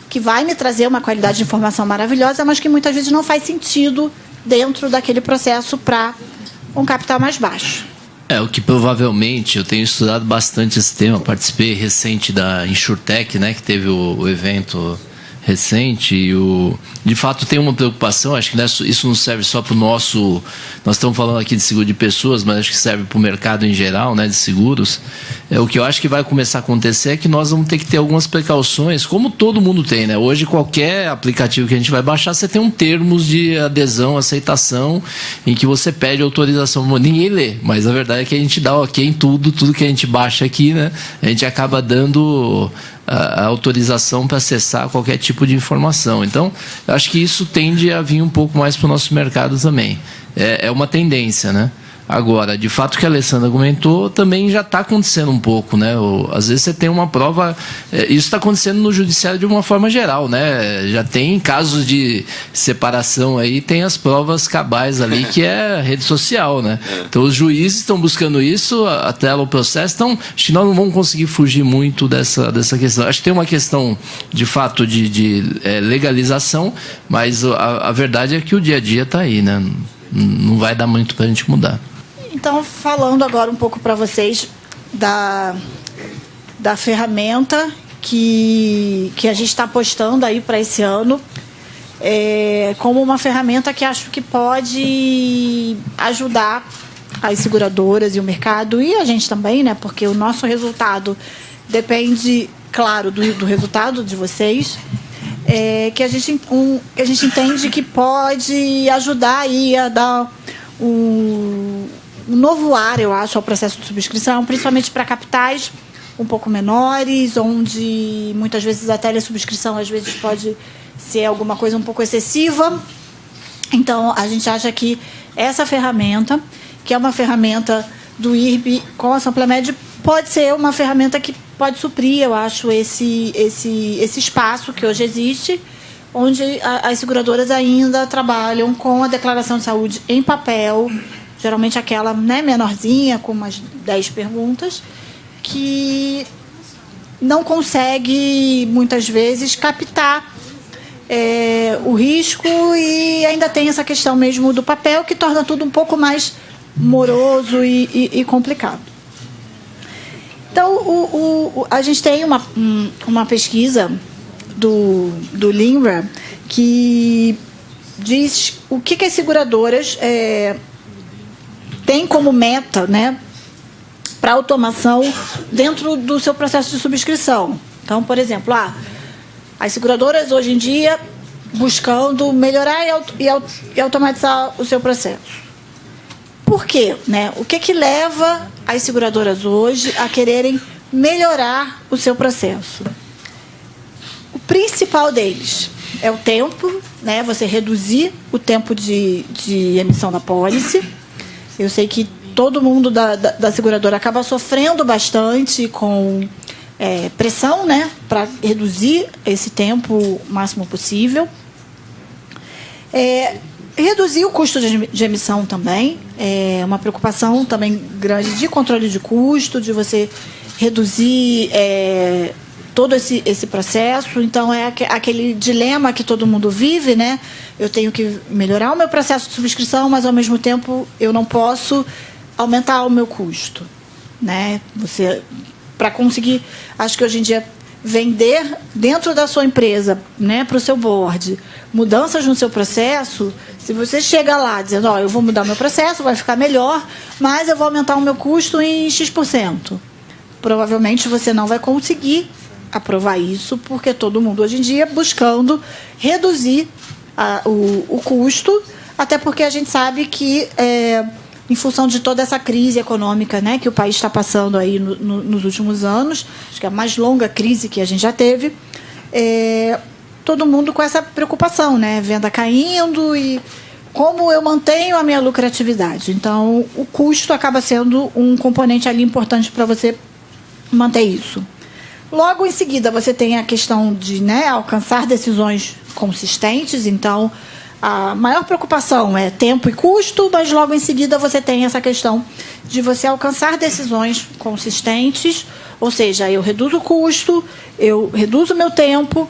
que vai me trazer uma qualidade de informação maravilhosa, mas que muitas vezes não faz sentido dentro daquele processo para um capital mais baixo. O que provavelmente, eu tenho estudado bastante esse tema, participei recente da InsurTech, né, que teve o evento recente, e de fato tem uma preocupação, acho que isso não serve só para o nosso, nós estamos falando aqui de seguro de pessoas, mas acho que serve para o mercado em geral, né, de seguros. O que eu acho que vai começar a acontecer é que nós vamos ter que ter algumas precauções, como todo mundo tem, né? Hoje qualquer aplicativo que a gente vai baixar, você tem um termos de adesão, aceitação, em que você pede autorização. Ninguém lê, mas a verdade é que a gente dá ok em tudo que a gente baixa aqui, né? A gente acaba dando a autorização para acessar qualquer tipo de informação. Então, eu acho que isso tende a vir um pouco mais para o nosso mercado também. É uma tendência, né? Agora, de fato, o que a Alessandra comentou também já está acontecendo um pouco, né? Às vezes você tem uma prova... Isso está acontecendo no judiciário de uma forma geral, né? Já tem casos de separação aí, tem as provas cabais ali, que é rede social, né? Então, os juízes estão buscando isso, até o processo. Então, acho que nós não vamos conseguir fugir muito dessa questão. Acho que tem uma questão, de fato, de legalização, mas a verdade é que o dia a dia está aí, né? Não vai dar muito para a gente mudar. Então, falando agora um pouco para vocês da ferramenta que a gente está apostando aí para esse ano, como uma ferramenta que acho que pode ajudar as seguradoras e o mercado, e a gente também, né? Porque o nosso resultado depende, claro, do resultado de vocês, que a gente entende que pode ajudar aí a dar um novo ar, eu acho, ao processo de subscrição, principalmente para capitais um pouco menores, onde muitas vezes a telesubscrição às vezes pode ser alguma coisa um pouco excessiva. Então, a gente acha que essa ferramenta, que é uma ferramenta do IRB com a Samplemed, pode ser uma ferramenta que pode suprir, eu acho, esse espaço que hoje existe, onde as seguradoras ainda trabalham com a declaração de saúde em papel, geralmente aquela, né, menorzinha, com umas 10 perguntas, que não consegue, muitas vezes, captar o risco, e ainda tem essa questão mesmo do papel, que torna tudo um pouco moroso e complicado. Então, a gente tem uma pesquisa do LINRA que diz o que as seguradoras têm como meta, né, para automação dentro do seu processo de subscrição. Então, por exemplo, as seguradoras hoje em dia buscando melhorar e automatizar o seu processo. por quê? Né? O que leva as seguradoras hoje a quererem melhorar o seu processo? O principal deles é o tempo, né? Você reduzir o tempo de emissão da pólice. Eu sei que todo mundo da seguradora acaba sofrendo bastante com pressão, né? Para reduzir esse tempo o máximo possível. Reduzir o custo de emissão também. É uma preocupação também grande de controle de custo, de você reduzir todo esse processo. Então, é aquele dilema que todo mundo vive, né? Eu tenho que melhorar o meu processo de subscrição, mas, ao mesmo tempo, eu não posso aumentar o meu custo, né? Para conseguir, acho que hoje em dia, vender dentro da sua empresa, né, para o seu board, mudanças no seu processo, se você chega lá dizendo, eu vou mudar o meu processo, vai ficar melhor, mas eu vou aumentar o meu custo em X%. Provavelmente você não vai conseguir aprovar isso, porque todo mundo hoje em dia buscando reduzir o custo, até porque a gente sabe que, em função de toda essa crise econômica, né, que o país está passando aí nos últimos anos, acho que é a mais longa crise que a gente já teve, todo mundo com essa preocupação, né, venda caindo e como eu mantenho a minha lucratividade. Então, o custo acaba sendo um componente ali importante para você manter isso. Logo em seguida, você tem a questão de, né, alcançar decisões consistentes. Então, a maior preocupação é tempo e custo, mas logo em seguida você tem essa questão de você alcançar decisões consistentes, ou seja, eu reduzo o custo, eu reduzo o meu tempo,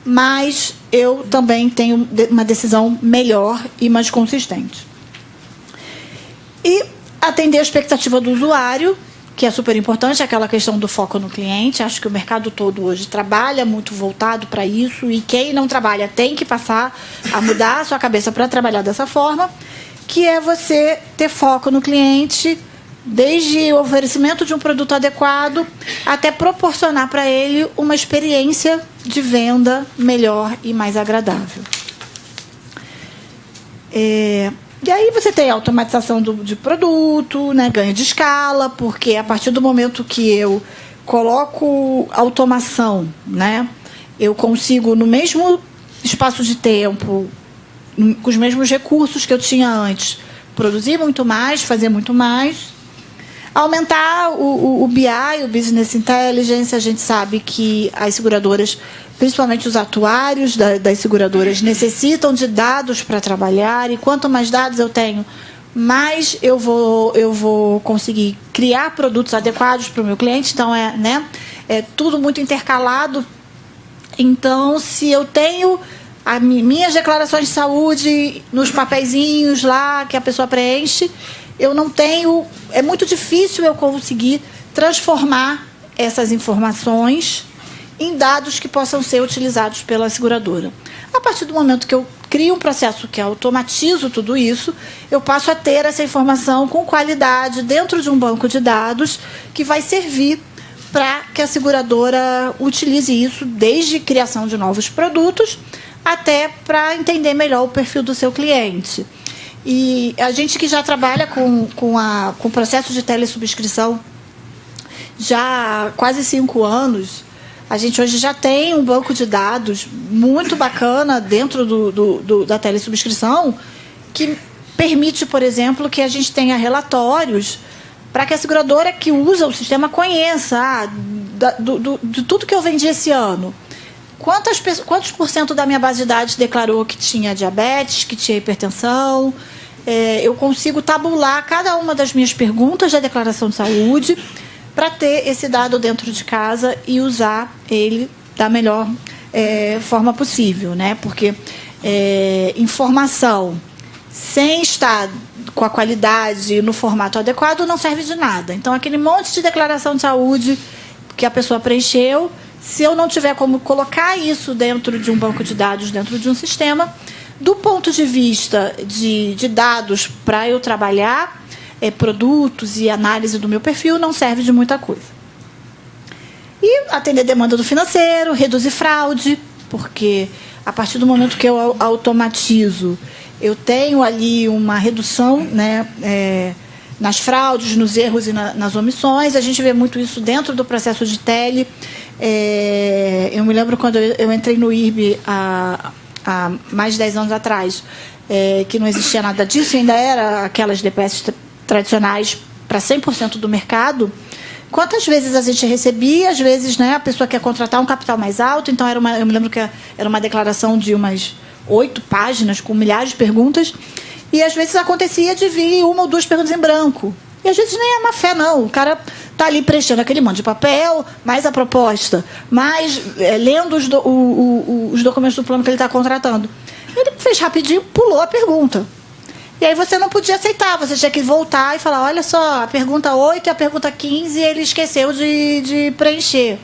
mas eu também tenho uma decisão melhor e mais consistente. E atender a expectativa do usuário, que é super importante, aquela questão do foco no cliente. Acho que o mercado todo hoje trabalha muito voltado para isso, e quem não trabalha tem que passar a mudar a sua cabeça para trabalhar dessa forma, que é você ter foco no cliente, desde o oferecimento de um produto adequado até proporcionar para ele uma experiência de venda melhor e mais agradável. E aí você tem a automatização de produto, né, ganho de escala, porque a partir do momento que eu coloco automação, né, eu consigo, no mesmo espaço de tempo, com os mesmos recursos que eu tinha antes, produzir muito mais, fazer muito mais. Aumentar o BI, o Business Intelligence. A gente sabe que as seguradoras, principalmente os atuários das seguradoras, necessitam de dados para trabalhar, e quanto mais dados eu tenho, mais eu vou conseguir criar produtos adequados para o meu cliente. Então, é tudo muito intercalado. Então, se eu tenho as minhas declarações de saúde nos papeizinhos lá que a pessoa preenche, eu não tenho, é muito difícil eu conseguir transformar essas informações em dados que possam ser utilizados pela seguradora. A partir do momento que eu crio um processo que automatizo tudo isso, eu passo a ter essa informação com qualidade dentro de um banco de dados que vai servir para que a seguradora utilize isso, desde criação de novos produtos até para entender melhor o perfil do seu cliente. E a gente que já trabalha com o processo de telesubscrição já há quase 5 anos, a gente hoje já tem um banco de dados muito bacana dentro da telesubscrição, que permite, por exemplo, que a gente tenha relatórios para que a seguradora que usa o sistema conheça de tudo que eu vendi esse ano. Quantos por cento da minha base de dados declarou que tinha diabetes, que tinha hipertensão? Eu consigo tabular cada uma das minhas perguntas da declaração de saúde para ter esse dado dentro de casa e usar ele da melhor forma possível, né? Porque informação sem estar com a qualidade no formato adequado não serve de nada. Então, aquele monte de declaração de saúde que a pessoa preencheu, se eu não tiver como colocar isso dentro de um banco de dados, dentro de um sistema, do ponto de vista de dados para eu trabalhar produtos e análise do meu perfil, não serve de muita coisa. E atender a demanda do financeiro, reduzir fraude, porque a partir do momento que eu automatizo, eu tenho ali uma redução, né, nas fraudes, nos erros e nas omissões. A gente vê muito isso dentro do processo de tele. Eu me lembro quando eu entrei no IRB há mais de 10 anos atrás, que não existia nada disso, ainda era aquelas DPS tradicionais para 100% do mercado. Quantas vezes a gente recebia, às vezes, né, a pessoa quer contratar um capital mais alto, então eu me lembro que era uma declaração de umas 8 páginas, com milhares de perguntas, e às vezes acontecia de vir 1 ou 2 perguntas em branco. E às vezes nem é má fé, não. O cara está ali preenchendo aquele monte de papel, mais a proposta, mais lendo os documentos do plano que ele está contratando. Ele fez rapidinho, pulou a pergunta. E aí você não podia aceitar, você tinha que voltar e falar, olha só, a pergunta 8 e a pergunta 15 ele esqueceu de preencher.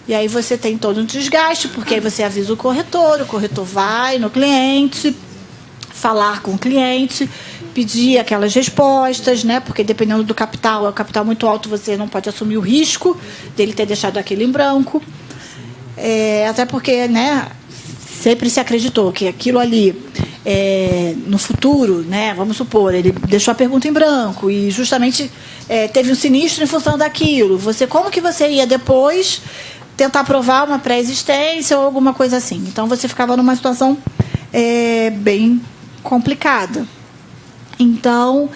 E aí você tem todo um desgaste, porque aí você avisa o corretor vai no cliente, falar com o cliente, pedir aquelas respostas, né? Porque dependendo do capital, é um capital muito alto, você não pode assumir o risco dele ter deixado aquilo em branco. Até porque, né, sempre se acreditou que aquilo ali, no futuro, né, vamos supor, ele deixou a pergunta em branco e justamente teve um sinistro em função daquilo. Como que você ia depois tentar provar uma pré-existência ou alguma coisa assim? Então, você ficava numa situação bem complicada. Então,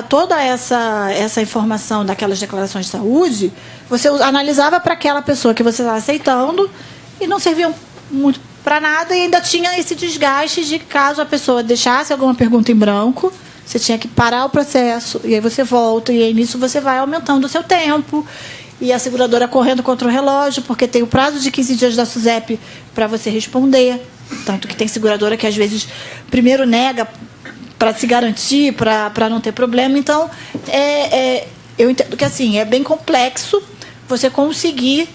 toda essa informação daquelas declarações de saúde, você analisava para aquela pessoa que você estava aceitando e não serviam muito para nada, e ainda tinha esse desgaste de caso a pessoa deixasse alguma pergunta em branco, você tinha que parar o processo, e aí você volta, e aí nisso você vai aumentando o seu tempo, e a seguradora correndo contra o relógio, porque tem o prazo de 15 dias da SUSEP para você responder. Tanto que tem seguradora que, às vezes, primeiro nega para se garantir, para não ter problema. Então, eu entendo que assim, é bem complexo você conseguir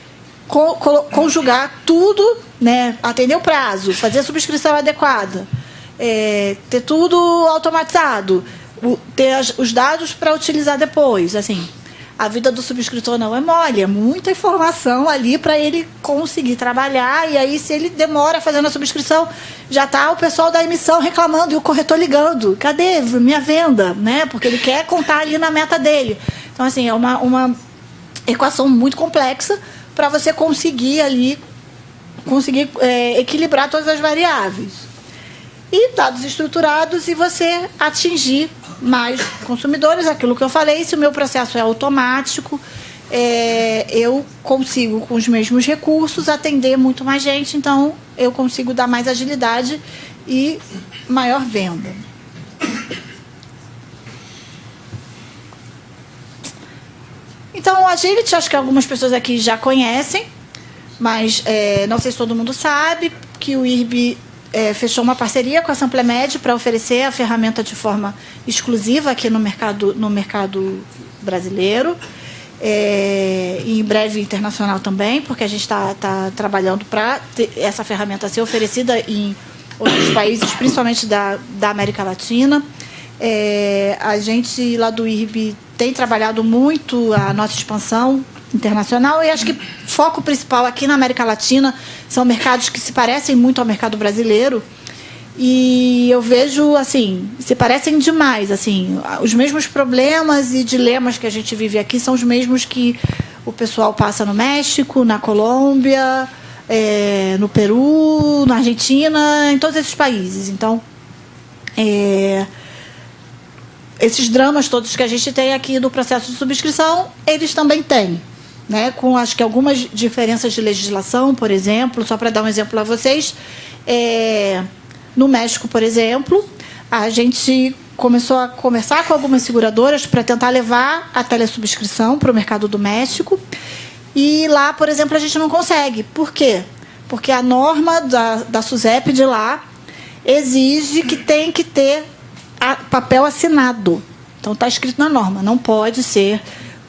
conjugar tudo, né? Atender o prazo, fazer a subscrição adequada, ter tudo automatizado, ter os dados para utilizar depois. Assim, a vida do subscritor não é mole, é muita informação ali para ele conseguir trabalhar, e aí se ele demora fazendo a subscrição, já está o pessoal da emissão reclamando e o corretor ligando, cadê minha venda? Né? Porque ele quer contar ali na meta dele. Então, assim, é uma equação muito complexa para você conseguir equilibrar todas as variáveis. E dados estruturados e você atingir mais consumidores, aquilo que eu falei, se o meu processo é automático, eu consigo, com os mesmos recursos, atender muito mais gente, então eu consigo dar mais agilidade e maior venda. Então, o Agility, acho que algumas pessoas aqui já conhecem, mas não sei se todo mundo sabe que o IRB fechou uma parceria com a Samplemed para oferecer a ferramenta de forma exclusiva aqui no mercado brasileiro, e em breve internacional também, porque a gente está trabalhando para essa ferramenta ser oferecida em outros países, principalmente da América Latina. A gente lá do IRB tem trabalhado muito a nossa expansão internacional, e acho que foco principal aqui na América Latina são mercados que se parecem muito ao mercado brasileiro, e eu vejo, assim, se parecem demais, assim, os mesmos problemas e dilemas que a gente vive aqui são os mesmos que o pessoal passa no México, na Colômbia, no Peru, na Argentina, em todos esses países. Então, esses dramas todos que a gente tem aqui no processo de subscrição, eles também têm, né? Com, acho que, algumas diferenças de legislação, por exemplo, só para dar um exemplo a vocês, no México, por exemplo, a gente começou a conversar com algumas seguradoras para tentar levar a telesubscrição para o mercado do México, e lá, por exemplo, a gente não consegue. Por quê? Porque a norma da SUSEP de lá exige que tem que ter papel assinado. Então, está escrito na norma, não pode ser,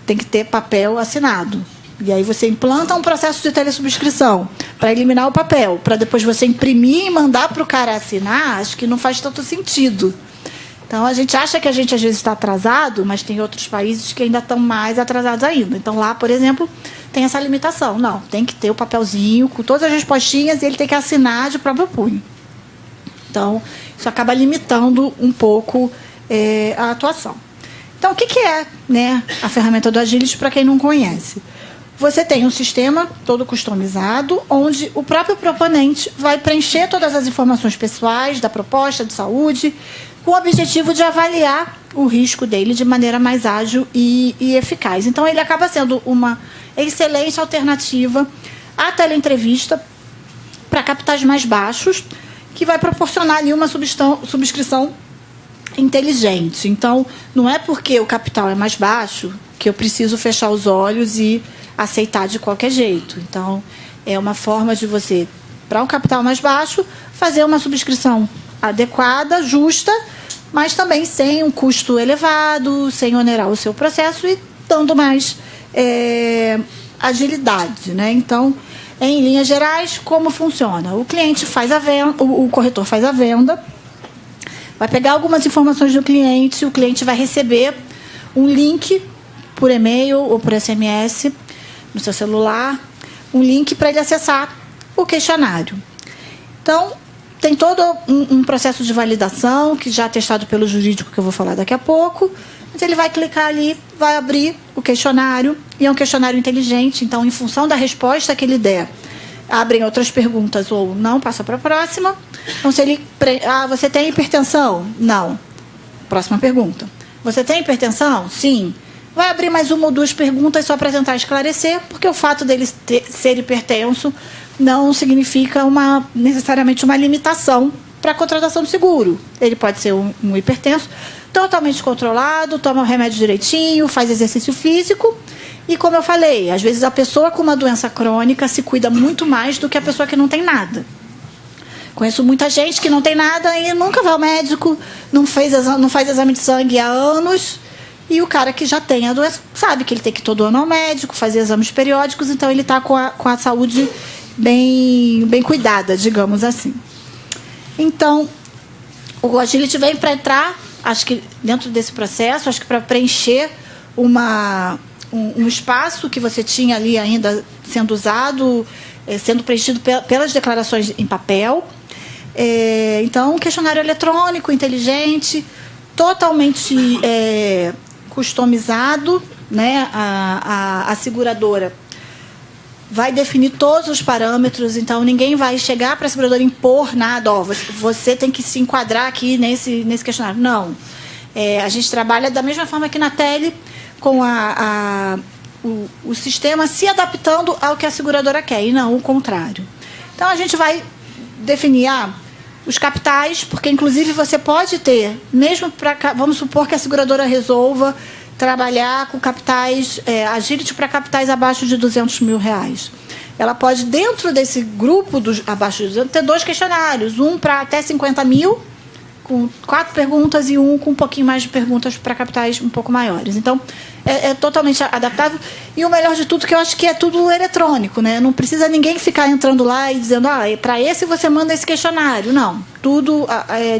tem que ter papel assinado. E aí você implanta um processo de telesubscrição para eliminar o papel, para depois você imprimir e mandar para o cara assinar, acho que não faz tanto sentido. Então, a gente acha que a gente, às vezes, está atrasado, mas tem outros países que ainda estão mais atrasados ainda. Então, lá, por exemplo, tem essa limitação. Não, tem que ter o papelzinho com todas as respostinhas e ele tem que assinar de próprio punho. Então, isso acaba limitando um pouco a atuação. Então, o que é, né, a ferramenta do Agility, para quem não conhece? Você tem um sistema todo customizado, onde o próprio proponente vai preencher todas as informações pessoais da proposta de saúde, com o objetivo de avaliar o risco dele de maneira mais ágil e eficaz. Então, ele acaba sendo uma excelente alternativa à teleentrevista para capitais mais baixos, que vai proporcionar ali uma subscrição inteligente. Então, não é porque o capital é mais baixo que eu preciso fechar os olhos e aceitar de qualquer jeito. Então, é uma forma de você, para um capital mais baixo, fazer uma subscrição adequada, justa, mas também sem um custo elevado, sem onerar o seu processo e dando mais agilidade, né? Então, em linhas gerais, como funciona? O cliente faz a venda, o corretor faz a venda, vai pegar algumas informações do cliente, o cliente vai receber um link por e-mail ou por SMS no seu celular, um link para ele acessar o questionário. Então, tem todo um processo de validação, que já é testado pelo jurídico, que eu vou falar daqui a pouco, mas ele vai clicar ali, vai abrir o questionário, e é um questionário inteligente, então, em função da resposta que ele der, abrem outras perguntas ou não, passa para a próxima. Então, se ele... você tem hipertensão? Não. Próxima pergunta. Você tem hipertensão? Sim. Vai abrir mais uma ou duas perguntas só para tentar esclarecer, porque o fato dele ser hipertenso não significa necessariamente uma limitação para a contratação do seguro. Ele pode ser um hipertenso totalmente controlado, toma o remédio direitinho, faz exercício físico. E, como eu falei, às vezes a pessoa com uma doença crônica se cuida muito mais do que a pessoa que não tem nada. Conheço muita gente que não tem nada e nunca vai ao médico, não faz exame de sangue há anos. E o cara que já tem a doença sabe que ele tem que ir todo ano ao médico, fazer exames periódicos, então ele está com a saúde bem cuidada, digamos assim. Então, o Agility vem para entrar, acho que dentro desse processo, acho que para preencher um espaço que você tinha ali ainda sendo usado, sendo preenchido pelas declarações em papel. Então, um questionário eletrônico, inteligente, totalmente customizado, né? A seguradora vai definir todos os parâmetros, então ninguém vai chegar para a seguradora impor nada, você tem que se enquadrar aqui nesse questionário. Não. A gente trabalha da mesma forma que na tele, com o sistema se adaptando ao que a seguradora quer, e não o contrário. Então, a gente vai definir os capitais, porque, inclusive, você pode ter, mesmo vamos supor que a seguradora resolva trabalhar com capitais, Agility para capitais abaixo de R$200 mil. Ela pode, dentro desse grupo dos abaixo de 200, ter 2 questionários, um para até 50 mil, com 4 perguntas, e um com um pouquinho mais de perguntas para capitais um pouco maiores. Então, é totalmente adaptável. E o melhor de tudo, que eu acho que é tudo eletrônico, né? Não precisa ninguém ficar entrando lá e dizendo, para esse você manda esse questionário. Não, tudo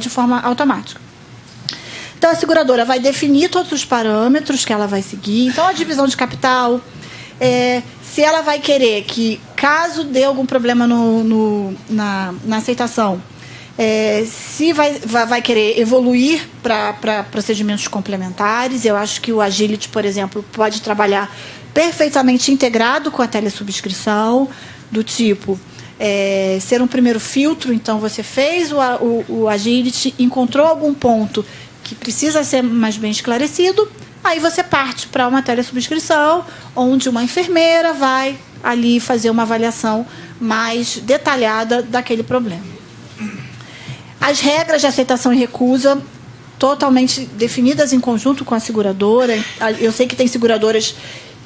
de forma automática. Então, a seguradora vai definir todos os parâmetros que ela vai seguir. Então, a divisão de capital, se ela vai querer que, caso dê algum problema na aceitação, se vai querer evoluir para procedimentos complementares. Eu acho que o Agility, por exemplo, pode trabalhar perfeitamente integrado com a telesubscrição, do tipo, ser um primeiro filtro. Então, você fez o Agility, encontrou algum ponto que precisa ser mais bem esclarecido, aí você parte para uma telesubscrição, onde uma enfermeira vai ali fazer uma avaliação mais detalhada daquele problema. As regras de aceitação e recusa, totalmente definidas em conjunto com a seguradora. Eu sei que tem seguradoras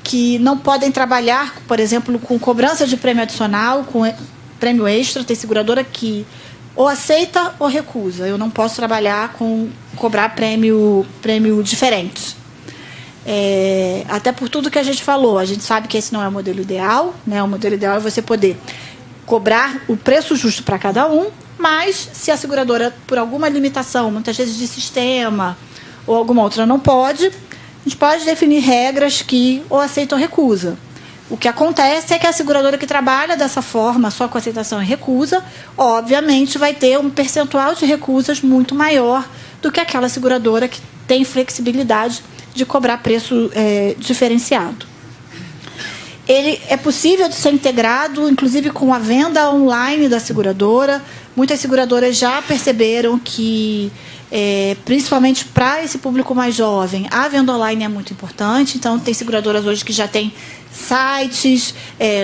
que não podem trabalhar, por exemplo, com cobrança de prêmio adicional, com prêmio extra. Tem seguradora que ou aceita ou recusa. Eu não posso trabalhar com cobrar prêmio diferente. Até por tudo que a gente falou. A gente sabe que esse não é o modelo ideal, né? O modelo ideal é você poder cobrar o preço justo para cada um, mas se a seguradora, por alguma limitação, muitas vezes de sistema ou alguma outra, não pode, a gente pode definir regras que ou aceita ou recusa. O que acontece é que a seguradora que trabalha dessa forma, só com aceitação e recusa, obviamente vai ter um percentual de recusas muito maior do que aquela seguradora que tem flexibilidade de cobrar preço diferenciado. Ele é possível de ser integrado, inclusive, com a venda online da seguradora. Muitas seguradoras já perceberam que, principalmente para esse público mais jovem, a venda online é muito importante. Então, tem seguradoras hoje que já têm sites,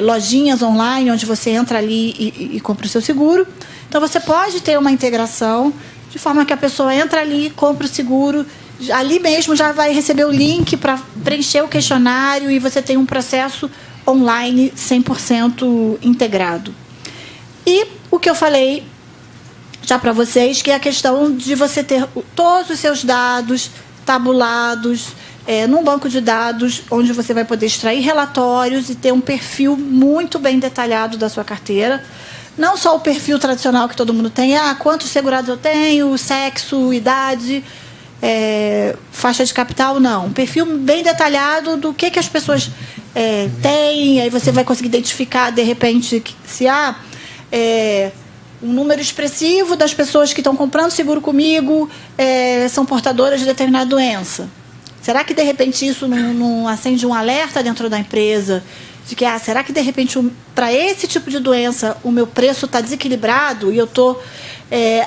lojinhas online, onde você entra ali e compra o seu seguro. Então, você pode ter uma integração, de forma que a pessoa entra ali, compra o seguro, ali mesmo já vai receber o link para preencher o questionário e você tem um processo online 100% integrado. E o que eu falei já para vocês, que é a questão de você ter todos os seus dados tabulados num banco de dados, onde você vai poder extrair relatórios e ter um perfil muito bem detalhado da sua carteira. Não só o perfil tradicional que todo mundo tem, quantos segurados eu tenho, sexo, idade, faixa de capital, não. Um perfil bem detalhado do que as pessoas têm, aí você vai conseguir identificar, de repente, se há um número expressivo das pessoas que estão comprando seguro comigo são portadoras de determinada doença. Será que, de repente, isso não acende um alerta dentro da empresa de que, será que, de repente, para esse tipo de doença, o meu preço está desequilibrado e eu estou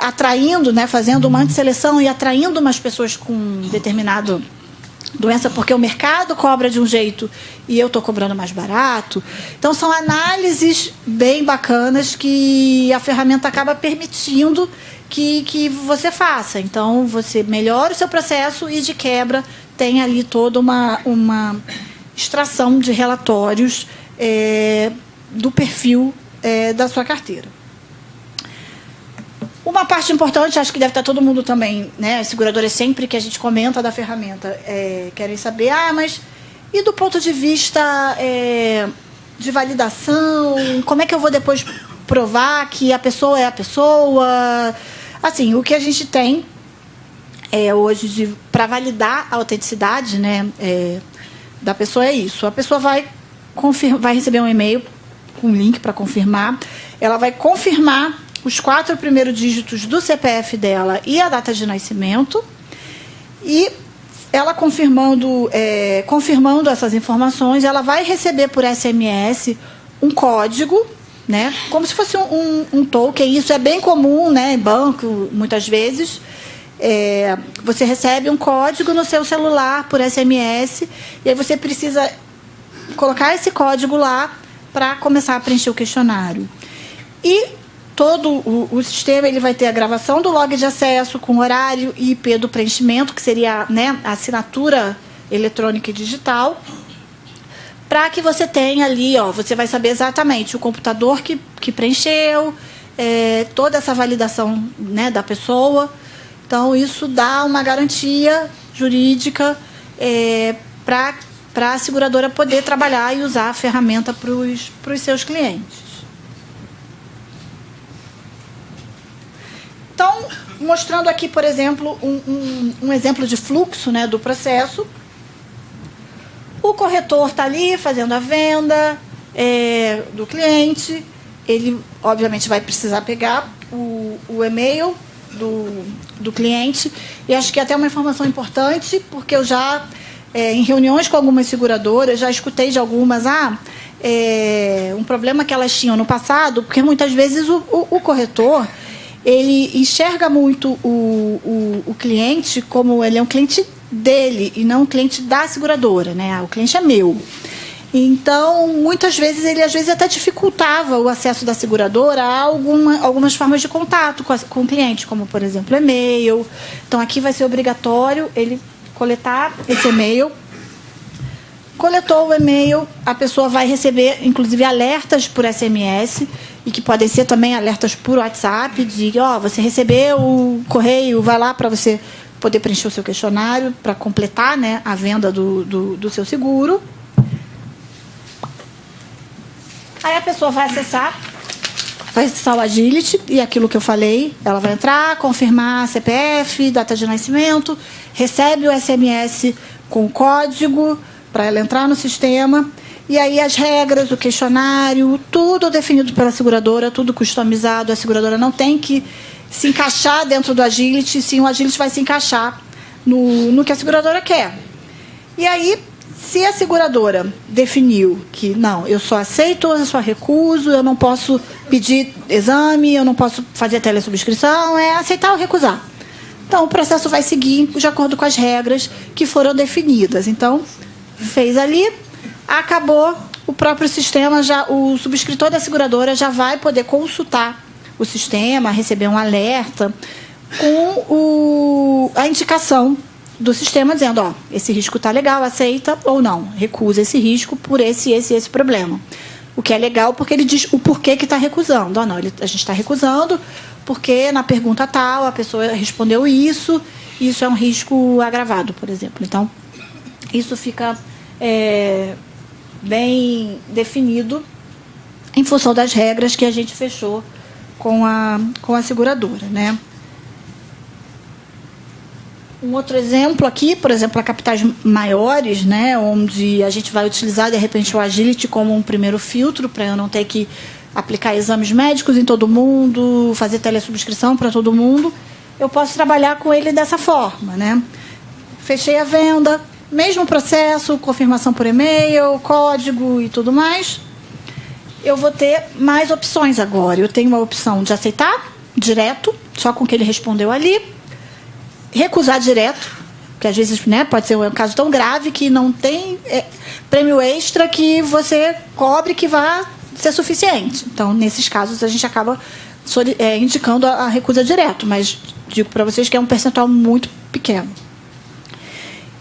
atraindo, né, fazendo uma antisseleção e atraindo umas pessoas com determinado doença porque o mercado cobra de um jeito e eu estou cobrando mais barato. Então, são análises bem bacanas que a ferramenta acaba permitindo que você faça. Então, você melhora o seu processo e, de quebra, tem ali toda uma extração de relatórios do perfil da sua carteira. Uma parte importante, acho que deve estar todo mundo também, né? As seguradoras, sempre que a gente comenta da ferramenta, querem saber, mas e do ponto de vista de validação, como é que eu vou depois provar que a pessoa é a pessoa? Assim, o que a gente tem hoje para validar a autenticidade, né, da pessoa é isso. A pessoa vai receber um e-mail com um link para confirmar, ela vai confirmar os 4 primeiros dígitos do CPF dela e a data de nascimento, e ela confirmando essas informações, ela vai receber por SMS um código, né, como se fosse um token. Isso é bem comum, né, em banco, muitas vezes. Você recebe um código no seu celular por SMS, e aí você precisa colocar esse código lá para começar a preencher o questionário. E todo o sistema ele vai ter a gravação do log de acesso com horário e IP do preenchimento, que seria, né, a assinatura eletrônica e digital, para que você tenha ali, você vai saber exatamente o computador que preencheu, toda essa validação, né, da pessoa. Então, isso dá uma garantia jurídica para a seguradora poder trabalhar e usar a ferramenta para os seus clientes. Então, mostrando aqui, por exemplo, um exemplo de fluxo, né, do processo. O corretor está ali fazendo a venda do cliente. Ele, obviamente, vai precisar pegar o e-mail do cliente. E acho que é até uma informação importante, porque eu já, em reuniões com algumas seguradoras, já escutei de algumas, um problema que elas tinham no passado, porque muitas vezes o corretor ele enxerga muito o cliente como ele é um cliente dele e não um cliente da seguradora, né? O cliente é meu. Então, muitas vezes, ele às vezes até dificultava o acesso da seguradora a algumas formas de contato com o cliente, como, por exemplo, e-mail. Então, aqui vai ser obrigatório ele coletar esse e-mail. Coletou o e-mail, a pessoa vai receber, inclusive, alertas por SMS, e que podem ser também alertas por WhatsApp, de, você recebeu o correio, vai lá para você poder preencher o seu questionário, para completar, né, a venda do seu seguro. Aí a pessoa vai acessar o Agility, e aquilo que eu falei, ela vai entrar, confirmar CPF, data de nascimento, recebe o SMS com o código para ela entrar no sistema, e aí as regras, o questionário, tudo definido pela seguradora, tudo customizado. A seguradora não tem que se encaixar dentro do Agility, sim, o Agility vai se encaixar no que a seguradora quer. E aí, se a seguradora definiu que não, eu só aceito ou eu só recuso, eu não posso pedir exame, eu não posso fazer telesubscrição, é aceitar ou recusar. Então, o processo vai seguir de acordo com as regras que foram definidas. Então, fez ali, acabou, o próprio sistema, o subscritor da seguradora já vai poder consultar o sistema, receber um alerta com a indicação do sistema dizendo, ó, esse risco está legal, aceita ou não, recusa esse risco por esse problema. O que é legal porque ele diz o porquê que está recusando. Não, a gente está recusando porque na pergunta tal a pessoa respondeu isso é um risco agravado, por exemplo. Então, isso fica bem definido em função das regras que a gente fechou com a seguradora, né? Um outro exemplo aqui, por exemplo, a capitais maiores, né, onde a gente vai utilizar, de repente, o Agility como um primeiro filtro, para eu não ter que aplicar exames médicos em todo mundo, fazer telesubscrição para todo mundo, eu posso trabalhar com ele dessa forma, né? Fechei a venda, mesmo processo, confirmação por e-mail, código e tudo mais, eu vou ter mais opções agora. Eu tenho a opção de aceitar direto, só com o que ele respondeu ali, recusar direto, porque às vezes, né, pode ser um caso tão grave que não tem prêmio extra que você cobre que vá ser suficiente. Então, nesses casos, a gente acaba indicando a recusa direto, mas digo para vocês que é um percentual muito pequeno.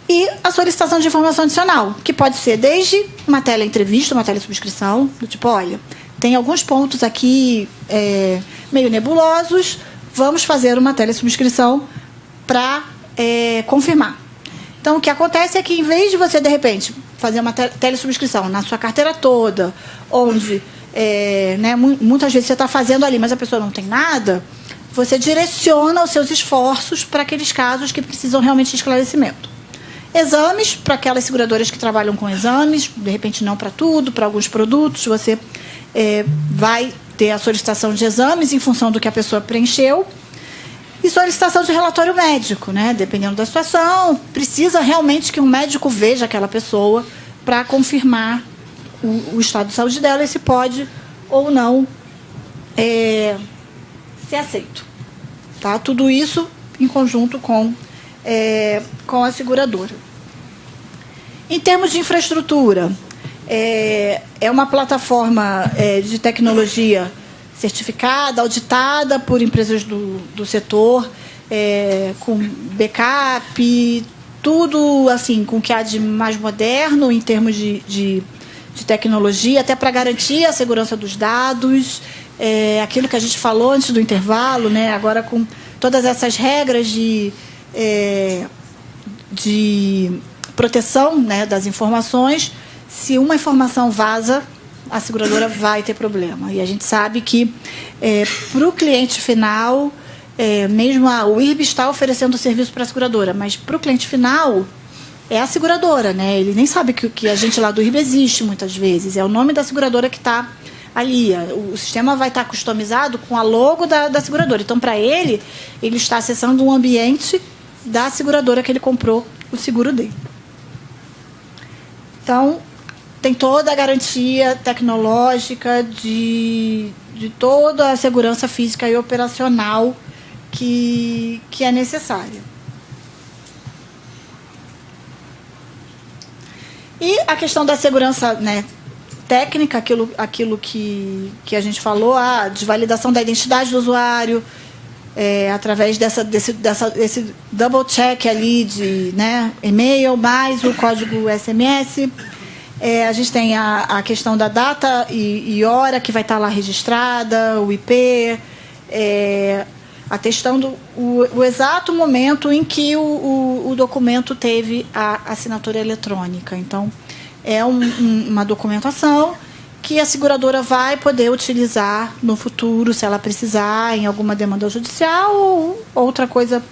E a solicitação de informação adicional, que pode ser desde uma teleentrevista, uma telesubscrição, do tipo, olha, tem alguns pontos aqui meio nebulosos, vamos fazer uma telesubscrição para confirmar. Então, o que acontece é que, em vez de você, de repente, fazer uma telesubscrição na sua carteira toda, onde muitas vezes você está fazendo ali, mas a pessoa não tem nada, você direciona os seus esforços para aqueles casos que precisam realmente de esclarecimento. Exames, para aquelas seguradoras que trabalham com exames, de repente não para tudo, para alguns produtos, você vai ter a solicitação de exames em função do que a pessoa preencheu. E solicitação de relatório médico, né? Dependendo da situação, precisa realmente que um médico veja aquela pessoa para confirmar o estado de saúde dela e se pode ou não ser aceito. Tá? Tudo isso em conjunto com a seguradora. Em termos de infraestrutura, é uma plataforma de tecnologia certificada, auditada por empresas do setor, com backup, tudo assim, com o que há de mais moderno em termos de tecnologia, até para garantir a segurança dos dados, aquilo que a gente falou antes do intervalo, né, agora com todas essas regras de proteção, né, das informações. Se uma informação vaza, a seguradora vai ter problema. E a gente sabe que, para o cliente final, mesmo o IRB está oferecendo serviço para a seguradora, mas para o cliente final é a seguradora, né? Ele nem sabe que a gente lá do IRB existe muitas vezes. É o nome da seguradora que está ali. O sistema vai estar customizado com a logo da seguradora. Então, para ele está acessando um ambiente da seguradora que ele comprou o seguro dele. Então, tem toda a garantia tecnológica de toda a segurança física e operacional que é necessária. E a questão da segurança, né, técnica, aquilo que a gente falou, a desvalidação da identidade do usuário, através desse double check ali de, né, e-mail mais o código SMS. A gente tem a questão da data e hora que vai estar lá registrada, o IP, atestando o exato momento em que o documento teve a assinatura eletrônica. Então, é uma documentação que a seguradora vai poder utilizar no futuro, se ela precisar, em alguma demanda judicial ou outra coisa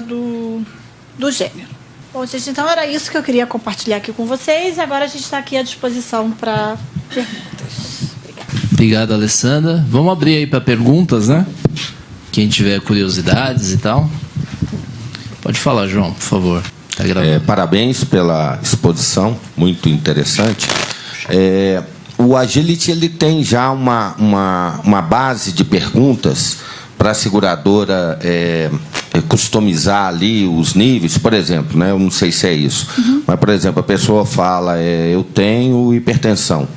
do gênero. Bom, gente, então era isso que eu queria compartilhar aqui com vocês. Agora a gente está aqui à disposição para perguntas. Obrigado, Alessandra. Vamos abrir aí para perguntas, né? Quem tiver curiosidades e tal. Pode falar, João, por favor. Tá gravando. Parabéns pela exposição, muito interessante. O Agility ele tem já uma base de perguntas para a seguradora customizar ali os níveis, por exemplo, né? Eu não sei se é isso, mas, por exemplo, a pessoa fala, eu tenho hipertensão,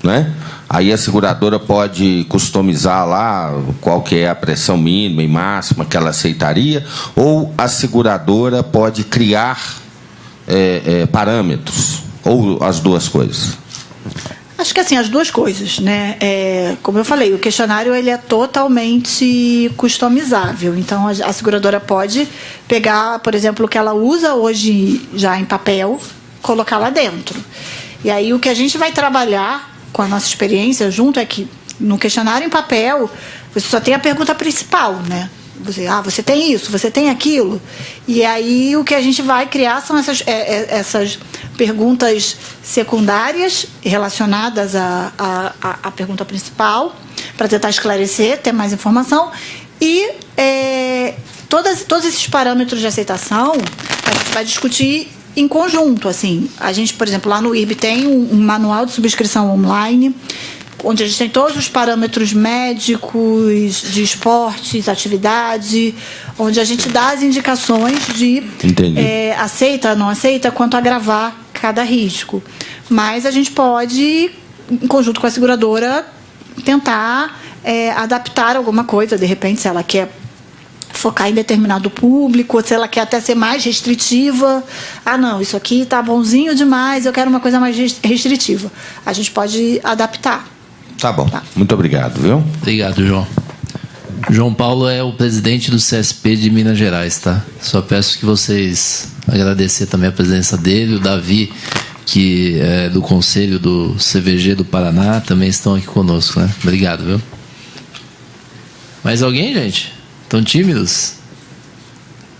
né? Aí a seguradora pode customizar lá qual que é a pressão mínima e máxima que ela aceitaria, ou a seguradora pode criar parâmetros, ou as duas coisas? Acho que assim, as duas coisas, né? Como eu falei, o questionário ele é totalmente customizável. Então, a seguradora pode pegar, por exemplo, o que ela usa hoje já em papel, colocar lá dentro. E aí, o que a gente vai trabalhar com a nossa experiência junto é que, no questionário em papel, você só tem a pergunta principal, né? Você tem isso, você tem aquilo. E aí o que a gente vai criar são essas perguntas secundárias relacionadas à pergunta principal, para tentar esclarecer, ter mais informação. E todos esses parâmetros de aceitação a gente vai discutir em conjunto. Assim. A gente, por exemplo, lá no IRB tem um manual de subscrição online, onde a gente tem todos os parâmetros médicos, de esportes, atividade, onde a gente dá as indicações de aceita, não aceita, quanto agravar cada risco. Mas a gente pode, em conjunto com a seguradora, tentar adaptar alguma coisa, de repente, se ela quer focar em determinado público, ou se ela quer até ser mais restritiva. Não, isso aqui está bonzinho demais, eu quero uma coisa mais restritiva. A gente pode adaptar. Tá bom. Muito obrigado, viu? Obrigado, João. João Paulo é o presidente do CSP de Minas Gerais, tá? Só peço que vocês agradecer também a presença dele, o Davi, que é do Conselho do CVG do Paraná, também estão aqui conosco, né? Obrigado, viu? Mais alguém, gente? Estão tímidos?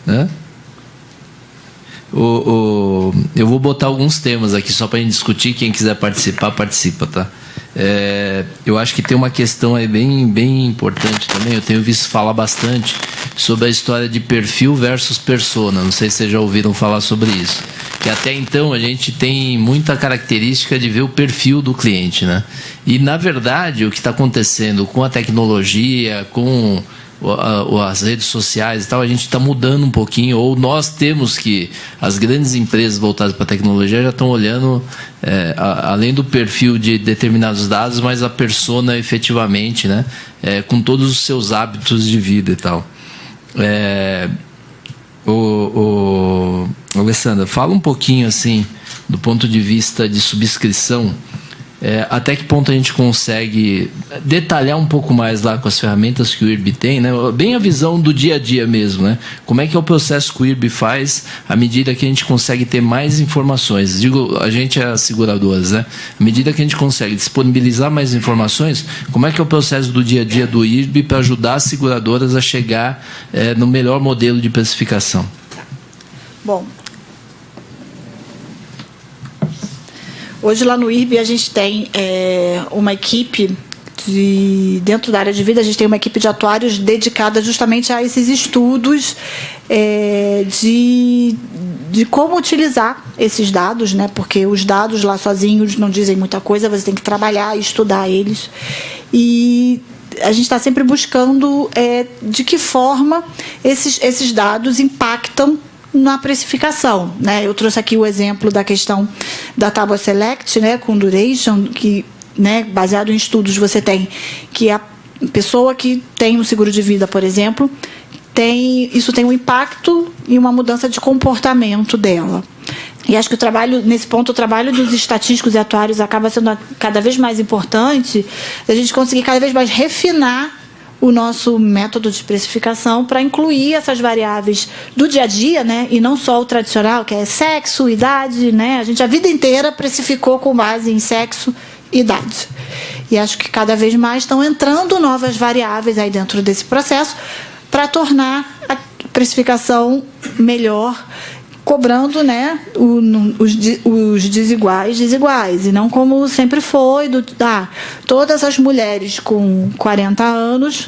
Né? Eu vou botar alguns temas aqui só para a gente discutir. Quem quiser participar, participa, tá? Eu acho que tem uma questão aí bem importante também. Eu tenho visto falar bastante sobre a história de perfil versus persona. Não sei se vocês já ouviram falar sobre isso. Que até então a gente tem muita característica de ver o perfil do cliente, né? E, na verdade, o que está acontecendo com a tecnologia, com as redes sociais e tal, a gente está mudando um pouquinho, ou nós temos que, as grandes empresas voltadas para a tecnologia já estão olhando, além do perfil de determinados dados, mas a persona efetivamente, né? Com todos os seus hábitos de vida e tal. Alessandra, fala um pouquinho assim, do ponto de vista de subscrição, até que ponto a gente consegue detalhar um pouco mais lá com as ferramentas que o IRB tem, né? Bem a visão do dia a dia mesmo, né? Como é que é o processo que o IRB faz à medida que a gente consegue ter mais informações? Digo, a gente é as seguradoras, né? À medida que a gente consegue disponibilizar mais informações, como é que é o processo do dia a dia do IRB para ajudar as seguradoras a chegar no melhor modelo de precificação? Bom, hoje lá no IRB a gente tem uma equipe dentro da área de vida, a gente tem uma equipe de atuários dedicada justamente a esses estudos de como utilizar esses dados, né? Porque os dados lá sozinhos não dizem muita coisa, você tem que trabalhar e estudar eles. E a gente está sempre buscando de que forma esses dados impactam na precificação, né? Eu trouxe aqui o exemplo da questão da tábua Select, né, com duration, que, né, baseado em estudos, você tem que a pessoa que tem um seguro de vida, por exemplo, isso tem um impacto e uma mudança de comportamento dela. E acho que nesse ponto, o trabalho dos estatísticos e atuários acaba sendo cada vez mais importante, a gente conseguir cada vez mais refinar o nosso método de precificação para incluir essas variáveis do dia a dia, né, e não só o tradicional, que é sexo, idade, né? A gente a vida inteira precificou com base em sexo e idade. E acho que cada vez mais estão entrando novas variáveis aí dentro desse processo para tornar a precificação melhor, cobrando, né, os desiguais, e não como sempre foi, todas as mulheres com 40 anos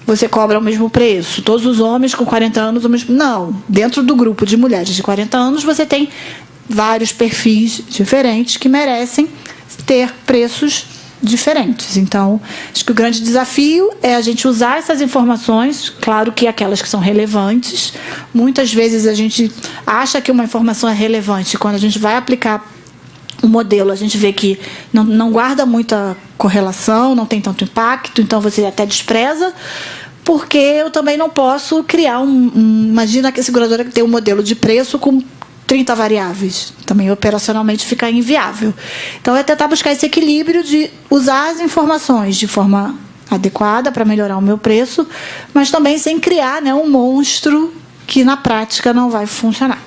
você cobra o mesmo preço. Todos os homens com 40 anos, o mesmo... Não. Dentro do grupo de mulheres de 40 anos, você tem vários perfis diferentes que merecem ter preços diferentes. Então, acho que o grande desafio é a gente usar essas informações, claro que aquelas que são relevantes. Muitas vezes a gente acha que uma informação é relevante, quando a gente vai aplicar o modelo, a gente vê que não guarda muita correlação, não tem tanto impacto, então você até despreza, porque eu também não posso criar imagina que a seguradora tem um modelo de preço com 30 variáveis. Também operacionalmente fica inviável. Então, é tentar buscar esse equilíbrio de usar as informações de forma adequada para melhorar o meu preço, mas também sem criar, né, um monstro que na prática não vai funcionar.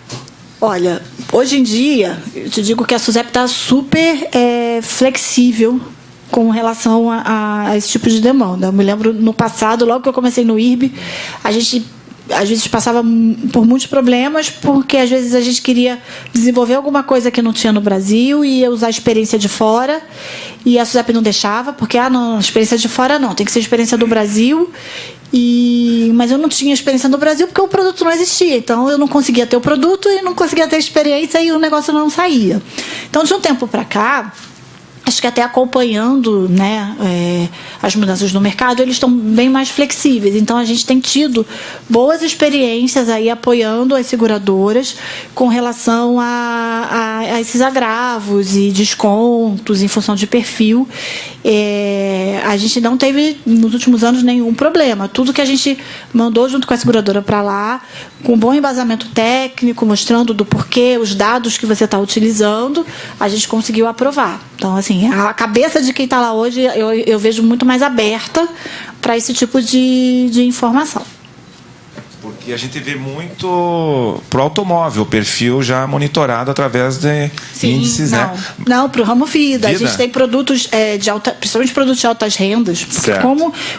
Olha, hoje em dia, eu te digo que a SUSEP está super flexível com relação a esse tipo de demanda. Eu me lembro, no passado, logo que eu comecei no IRB, a gente às vezes passava por muitos problemas, porque às vezes a gente queria desenvolver alguma coisa que não tinha no Brasil e ia usar a experiência de fora, e a SUSEP não deixava, porque não, experiência de fora não, tem que ser experiência do Brasil. Mas eu não tinha experiência no Brasil porque o produto não existia, então eu não conseguia ter o produto e não conseguia ter experiência e o negócio não saía. Então, de um tempo para cá, acho que até acompanhando, né, as mudanças no mercado, eles estão bem mais flexíveis. Então, a gente tem tido boas experiências aí apoiando as seguradoras com relação a esses agravos e descontos em função de perfil. A gente não teve, nos últimos anos, nenhum problema. Tudo que a gente mandou junto com a seguradora para lá, com bom embasamento técnico, mostrando do porquê, os dados que você está utilizando, a gente conseguiu aprovar. Então, assim, a cabeça de quem está lá hoje, eu vejo muito mais aberta para esse tipo de informação. Porque a gente vê muito pro automóvel, o perfil já monitorado através de índices, não, né? Não, para o ramo vida. A gente tem produtos de alta, principalmente produtos de altas rendas,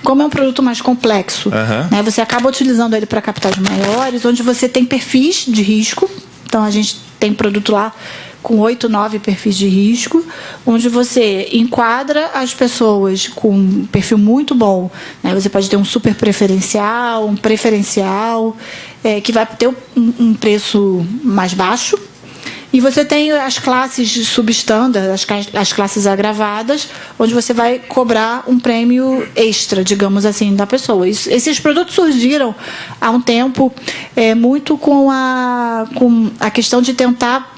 como é um produto mais complexo, né, você acaba utilizando ele para capitais maiores, onde você tem perfis de risco. Então, a gente tem produto lá com 8, 9 perfis de risco, onde você enquadra as pessoas com um perfil muito bom, né? Você pode ter um super preferencial, um preferencial, que vai ter um preço mais baixo. E você tem as classes substandard, as classes agravadas, onde você vai cobrar um prêmio extra, digamos assim, da pessoa. Esses produtos surgiram há um tempo muito com a questão de tentar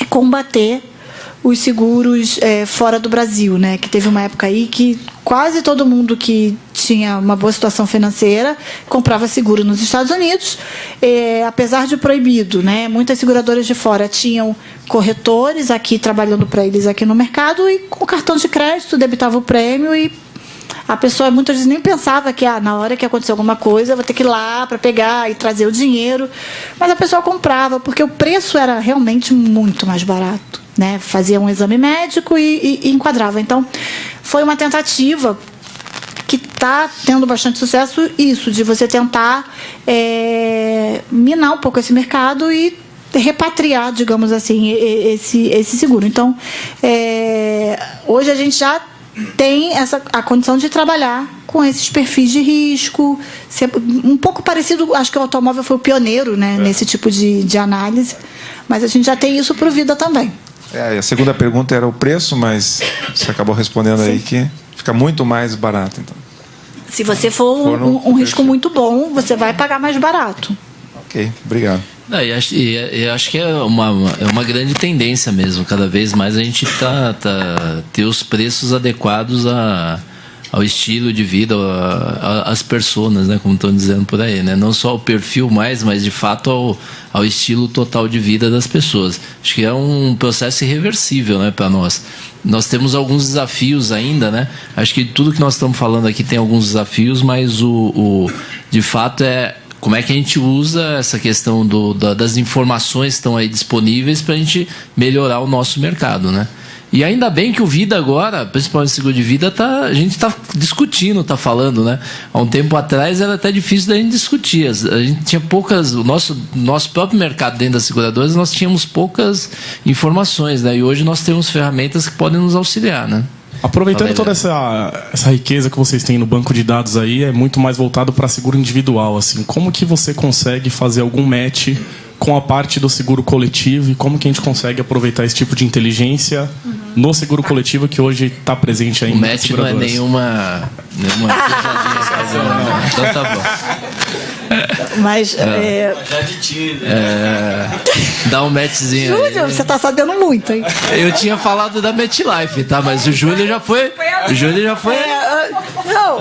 combater os seguros fora do Brasil, né? Que teve uma época aí que quase todo mundo que tinha uma boa situação financeira comprava seguro nos Estados Unidos, apesar de proibido, né? Muitas seguradoras de fora tinham corretores aqui trabalhando para eles aqui no mercado, e com o cartão de crédito debitava o prêmio, e a pessoa muitas vezes nem pensava que na hora que acontecer alguma coisa eu vou ter que ir lá para pegar e trazer o dinheiro, mas a pessoa comprava porque o preço era realmente muito mais barato, né? Fazia um exame médico e enquadrava. Então, foi uma tentativa que está tendo bastante sucesso, isso, de você tentar minar um pouco esse mercado e repatriar, digamos assim, esse seguro. Então, hoje a gente já tem a condição de trabalhar com esses perfis de risco, um pouco parecido, acho que o automóvel foi o pioneiro, né, nesse tipo de análise, mas a gente já tem isso para o Vida também. A segunda pergunta era o preço, mas você acabou respondendo aí que fica muito mais barato, então. Se você for um risco muito bom, você vai pagar mais barato. Ok, obrigado. E acho que é uma grande tendência mesmo. Cada vez mais a gente ter os preços adequados ao estilo de vida, às pessoas, né, como estão dizendo por aí, né? Não só ao perfil mas de fato ao estilo total de vida das pessoas. Acho que é um processo irreversível, né, para nós. Nós temos alguns desafios ainda, né? Acho que tudo que nós estamos falando aqui tem alguns desafios, mas de fato como é que a gente usa essa questão das informações que estão aí disponíveis para a gente melhorar o nosso mercado, né? E ainda bem que o Vida agora, principalmente o seguro de vida, a gente está discutindo, está falando, né? Há um tempo atrás era até difícil da gente discutir. A gente tinha poucas... O nosso próprio mercado dentro das seguradoras, nós tínhamos poucas informações, né? E hoje nós temos ferramentas que podem nos auxiliar, né? Aproveitando toda essa riqueza que vocês têm no banco de dados aí, é muito mais voltado para seguro individual. Assim, como que você consegue fazer algum match com a parte do seguro coletivo e como que a gente consegue aproveitar esse tipo de inteligência no seguro coletivo que hoje está presente ainda? O match não é nenhuma então tá bom. Mas dá um matchzinho. Júlio, você tá sabendo muito, hein? Eu tinha falado da MetLife, tá? Mas o Júlio já foi. Não.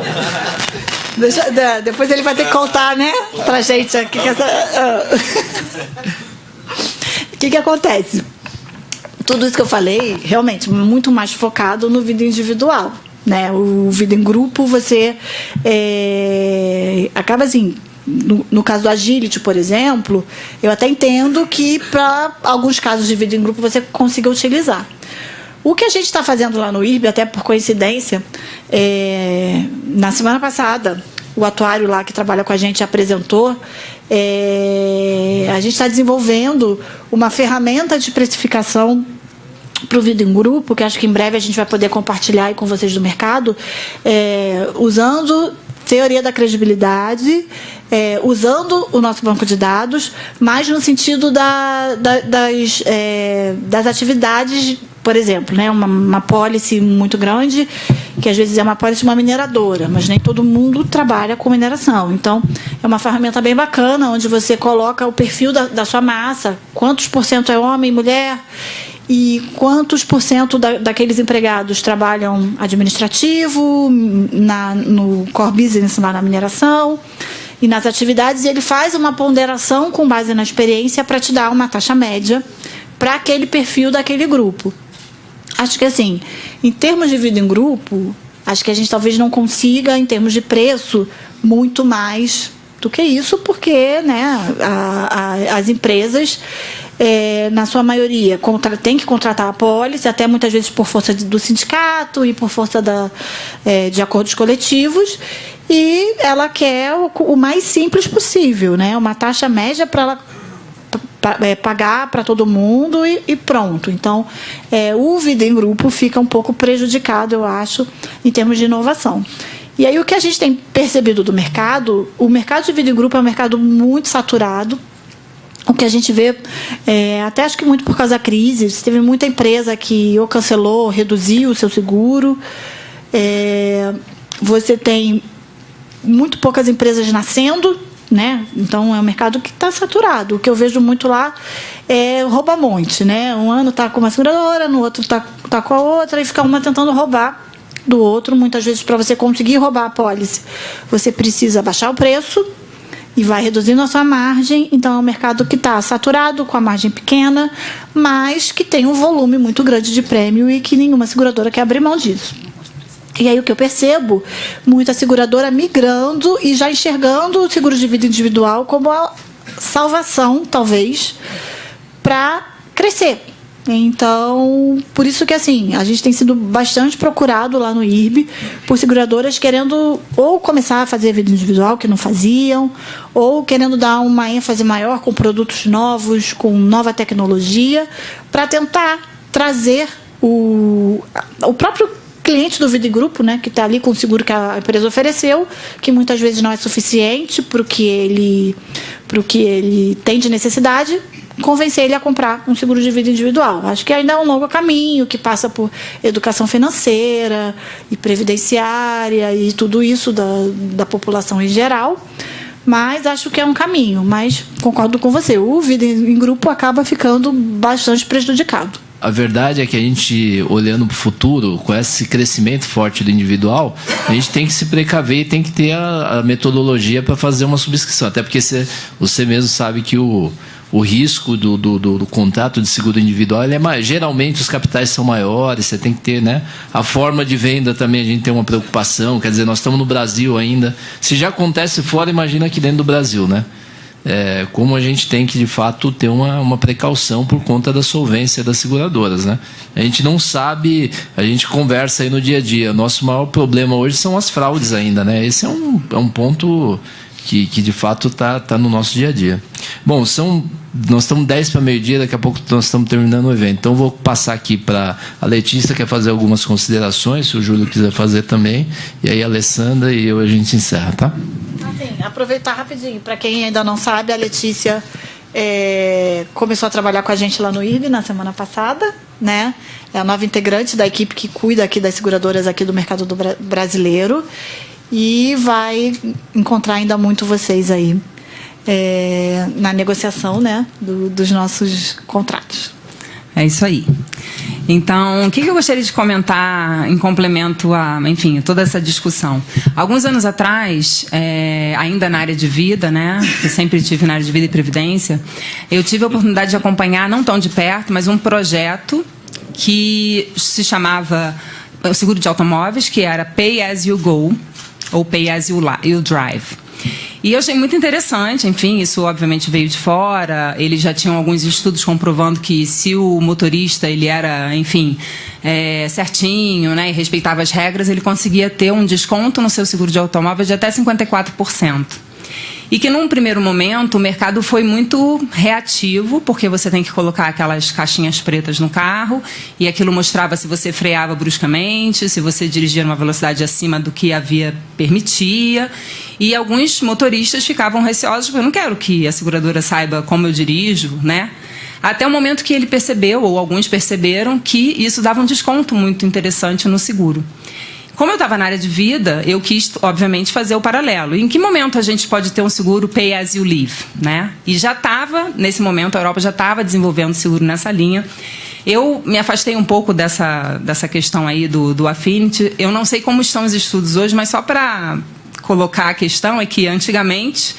Depois ele vai ter que contar, né? Pra gente aqui que o que acontece? Tudo isso que eu falei, realmente, muito mais focado no vida individual, né? O vida em grupo, você acaba assim. No caso do Agility, por exemplo, eu até entendo que para alguns casos de vida em grupo você consiga utilizar. O que a gente está fazendo lá no IRB, até por coincidência, na semana passada, o atuário lá que trabalha com a gente apresentou, a gente está desenvolvendo uma ferramenta de precificação para o vida em grupo, que acho que em breve a gente vai poder compartilhar aí com vocês do mercado, usando teoria da credibilidade, usando o nosso banco de dados, mas no sentido das atividades, por exemplo, né, uma pólice muito grande, que às vezes é uma pólice de uma mineradora, mas nem todo mundo trabalha com mineração. Então, é uma ferramenta bem bacana, onde você coloca o perfil da sua massa, quantos % é homem, mulher, e quantos % daqueles empregados trabalham administrativo, no core business, lá na mineração, e nas atividades, e ele faz uma ponderação com base na experiência para te dar uma taxa média para aquele perfil daquele grupo. Acho que, assim, em termos de vida em grupo, acho que a gente talvez não consiga, em termos de preço, muito mais do que isso, porque, né, as empresas, na sua maioria, tem que contratar a pólice, até muitas vezes por força do sindicato e por força de acordos coletivos, e ela quer o mais simples possível, né? Uma taxa média para ela pagar para todo mundo e pronto. Então, o vida em grupo fica um pouco prejudicado, eu acho, em termos de inovação. E aí o que a gente tem percebido do mercado, o mercado de vida em grupo é um mercado muito saturado. O que a gente vê, até acho que muito por causa da crise, teve muita empresa que ou cancelou, ou reduziu o seu seguro. Você tem muito poucas empresas nascendo, né? Então é um mercado que está saturado. O que eu vejo muito lá é rouba-monte, né? Um ano está com uma seguradora, no outro está com a outra, e fica uma tentando roubar do outro. Muitas vezes, para você conseguir roubar a pólice, você precisa baixar o preço e vai reduzindo a sua margem. Então é um mercado que está saturado, com a margem pequena, mas que tem um volume muito grande de prêmio e que nenhuma seguradora quer abrir mão disso. E aí o que eu percebo, muita seguradora migrando e já enxergando o seguro de vida individual como a salvação, talvez, para crescer. Então, por isso que, assim, a gente tem sido bastante procurado lá no IRB por seguradoras querendo ou começar a fazer vida individual, que não faziam, ou querendo dar uma ênfase maior com produtos novos, com nova tecnologia, para tentar trazer o próprio cliente do vida em grupo, né, que está ali com o seguro que a empresa ofereceu, que muitas vezes não é suficiente para o que ele tem de necessidade, convencer ele a comprar um seguro de vida individual. Acho que ainda é um longo caminho, que passa por educação financeira e previdenciária e tudo isso da população em geral, mas acho que é um caminho. Mas concordo com você, o vida em grupo acaba ficando bastante prejudicado. A verdade é que a gente, olhando para o futuro, com esse crescimento forte do individual, a gente tem que se precaver e tem que ter a metodologia para fazer uma subscrição. Até porque você mesmo sabe que o risco do contrato de seguro individual, ele é geralmente os capitais são maiores, você tem que ter, né? A forma de venda também, a gente tem uma preocupação. Quer dizer, nós estamos no Brasil ainda. Se já acontece fora, imagina aqui dentro do Brasil, né? Como a gente tem que, de fato, ter uma precaução por conta da solvência das seguradoras, né? A gente não sabe, a gente conversa aí no dia a dia. Nosso maior problema hoje são as fraudes ainda, né? Esse é um ponto que de fato está no nosso dia a dia. Bom, são nós estamos 10 para meio-dia, daqui a pouco nós estamos terminando o evento. Então, vou passar aqui para a Letícia, que quer fazer algumas considerações, se o Júlio quiser fazer também, e aí a Alessandra e eu, a gente encerra, tá? Assim, aproveitar rapidinho, para quem ainda não sabe, a Letícia começou a trabalhar com a gente lá no IRB na semana passada, né? É a nova integrante da equipe que cuida aqui das seguradoras aqui do mercado brasileiro, e vai encontrar ainda muito vocês aí na negociação, né, dos nossos contratos. É isso aí. Então, o que eu gostaria de comentar em complemento a, enfim, toda essa discussão? Alguns anos atrás, ainda na área de vida, né, que sempre tive na área de vida e previdência, eu tive a oportunidade de acompanhar, não tão de perto, mas um projeto que se chamava o seguro de automóveis, que era Pay As You Go, ou Pay As You Drive. E eu achei muito interessante, enfim, isso obviamente veio de fora, eles já tinham alguns estudos comprovando que se o motorista ele era, enfim, certinho, né, e respeitava as regras, ele conseguia ter um desconto no seu seguro de automóvel de até 54%. E que, num primeiro momento, o mercado foi muito reativo, porque você tem que colocar aquelas caixinhas pretas no carro, e aquilo mostrava se você freava bruscamente, se você dirigia numa velocidade acima do que a via permitia. E alguns motoristas ficavam receosos, porque eu não quero que a seguradora saiba como eu dirijo, né? Até o momento que ele percebeu, ou alguns perceberam, que isso dava um desconto muito interessante no seguro. Como eu estava na área de vida, eu quis, obviamente, fazer o paralelo. Em que momento a gente pode ter um seguro Pay As You Live, né? E já estava, nesse momento, a Europa já estava desenvolvendo seguro nessa linha. Eu me afastei um pouco dessa questão aí do Affinity. Eu não sei como estão os estudos hoje, mas só para colocar a questão é que, antigamente,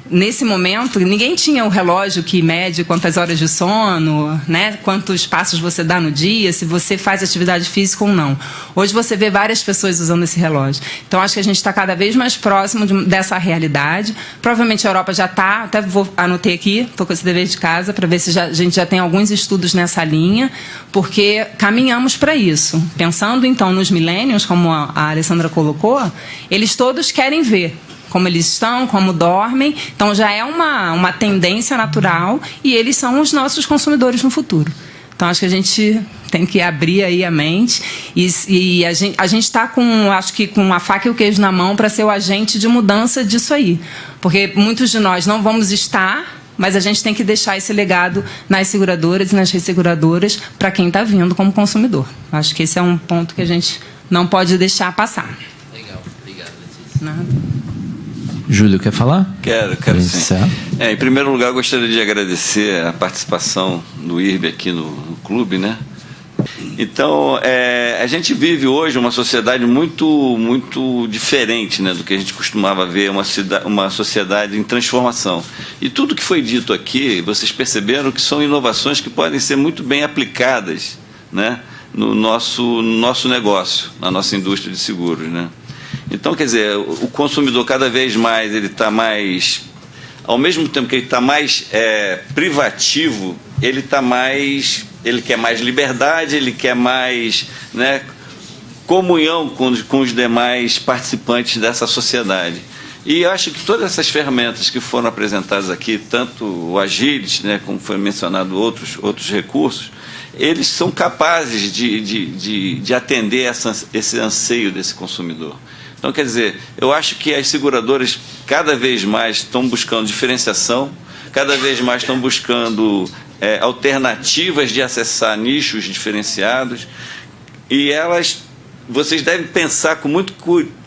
nesse momento, ninguém tinha o relógio que mede quantas horas de sono, né? Quantos passos você dá no dia, se você faz atividade física ou não. Hoje você vê várias pessoas usando esse relógio. Então, acho que a gente está cada vez mais próximo dessa realidade. Provavelmente a Europa já está, até anotei aqui, estou com esse dever de casa, para ver se a gente já tem alguns estudos nessa linha, porque caminhamos para isso. Pensando, então, nos millennials, como a Alessandra colocou, eles todos querem ver como eles estão, como dormem. Então, já é uma tendência natural e eles são os nossos consumidores no futuro. Então, acho que a gente tem que abrir aí a mente e a gente está acho que com a faca e o queijo na mão para ser o agente de mudança disso aí. Porque muitos de nós não vamos estar, mas a gente tem que deixar esse legado nas seguradoras e nas resseguradoras para quem está vindo como consumidor. Acho que esse é um ponto que a gente não pode deixar passar. Legal. Obrigado, Letícia. Nada. Júlio, quer falar? Quero sim. Em primeiro lugar, gostaria de agradecer a participação do IRB aqui no clube, né? Então, a gente vive hoje uma sociedade muito, muito diferente, né, do que a gente costumava ver, uma sociedade em transformação. E tudo que foi dito aqui, vocês perceberam que são inovações que podem ser muito bem aplicadas, né, no nosso negócio, na nossa indústria de seguros, né? Então, quer dizer, o consumidor cada vez mais, ele está mais, ao mesmo tempo que ele está mais privativo, ele quer mais liberdade, ele quer mais, né, comunhão com os demais participantes dessa sociedade. E eu acho que todas essas ferramentas que foram apresentadas aqui, tanto o Agility, né, como foi mencionado outros recursos, eles são capazes de atender esse anseio desse consumidor. Então, quer dizer, eu acho que as seguradoras cada vez mais estão buscando diferenciação, cada vez mais estão buscando alternativas de acessar nichos diferenciados, e vocês devem pensar com muito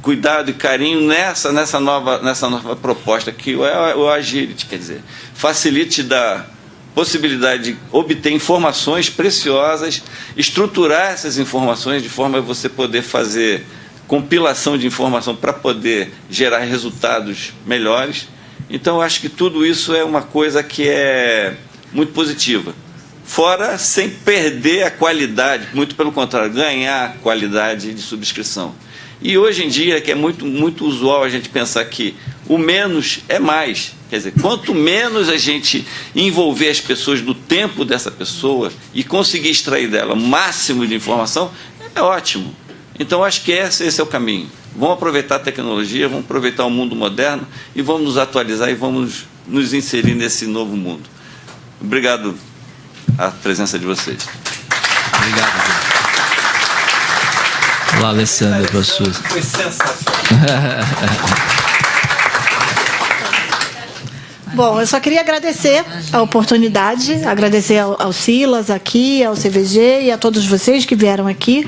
cuidado e carinho nessa nova proposta que é o Agility, quer dizer, facilite da possibilidade de obter informações preciosas, estruturar essas informações de forma a você poder fazer compilação de informação para poder gerar resultados melhores. Então, eu acho que tudo isso é uma coisa que é muito positiva. Fora, sem perder a qualidade, muito pelo contrário, ganhar qualidade de subscrição. E hoje em dia, que é muito, muito usual a gente pensar que o menos é mais. Quer dizer, quanto menos a gente envolver as pessoas do tempo dessa pessoa e conseguir extrair dela o máximo de informação, é ótimo. Então, acho que esse é o caminho. Vamos aproveitar a tecnologia, vamos aproveitar o mundo moderno e vamos nos atualizar e vamos nos inserir nesse novo mundo. Obrigado a presença de vocês. Obrigado, gente. Olá, Alessandra, professor. Foi sensacional. Bom, eu só queria agradecer a oportunidade, agradecer ao Silas aqui, ao CVG e a todos vocês que vieram aqui.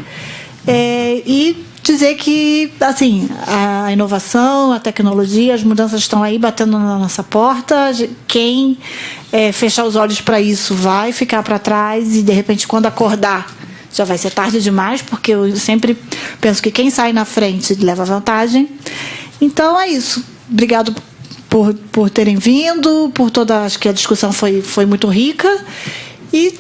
E dizer que, assim, a inovação, a tecnologia, as mudanças estão aí batendo na nossa porta. Quem fechar os olhos para isso vai ficar para trás e, de repente, quando acordar, já vai ser tarde demais, porque eu sempre penso que quem sai na frente leva vantagem. Então, é isso. Obrigado por terem vindo, por toda... Acho que a discussão foi muito rica. E